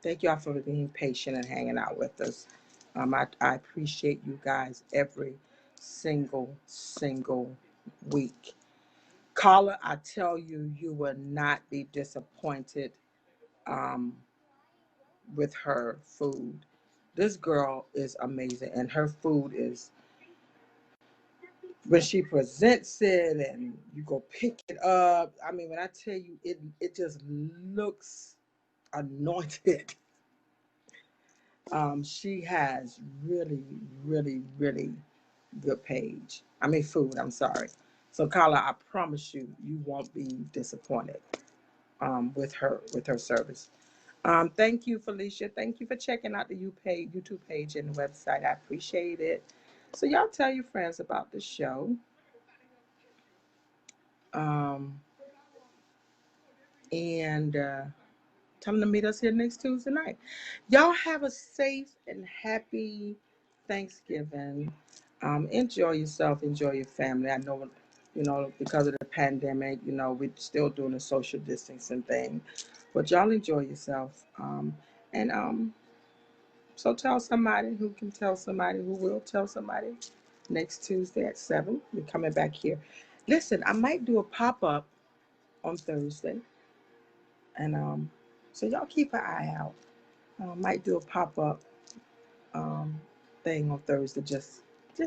Thank y'all for being patient and hanging out with us. I appreciate you guys every single week. Carla, I tell you, you will not be disappointed um, with her food. This girl is amazing, and her food is when she presents it and you go pick it up. I mean, when I tell you, it just looks anointed. She has really good page. I mean, food. I'm sorry. So, Carla, I promise you, you won't be disappointed with her service. Thank you, Felicia. Thank you for checking out the YouTube page and the website. I appreciate it. So, y'all tell your friends about the show. Um, and tell them to meet us here next Tuesday night. Y'all have a safe and happy Thanksgiving. Enjoy yourself, enjoy your family. I know, because of the pandemic, we're still doing a social distancing thing, but y'all enjoy yourself. And so tell somebody who can tell somebody who will tell somebody next Tuesday at 7. We're coming back here. Listen, I might do a pop up on Thursday, and so y'all keep an eye out. Might do a pop up um, thing on Thursday just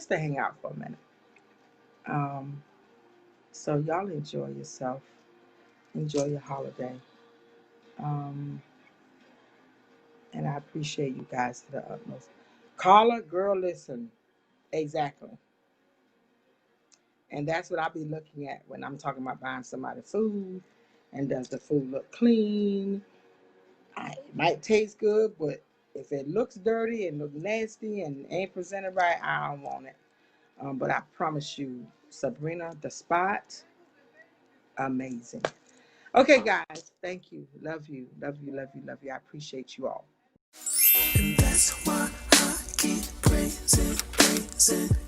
to hang out for a minute. Um, so y'all enjoy yourself, enjoy your holiday, um, and I appreciate you guys to the utmost. Carla, girl, listen, exactly, and that's what I'll be looking at when I'm talking about buying somebody food. And does the food look clean? It might taste good, but if it looks dirty and look nasty and ain't presented right, I don't want it. But I promise you, Sabrina, the Spot, amazing. Okay, guys, thank you. Love you. Love you. Love you. Love you. I appreciate you all. And that's why I keep praising, praising.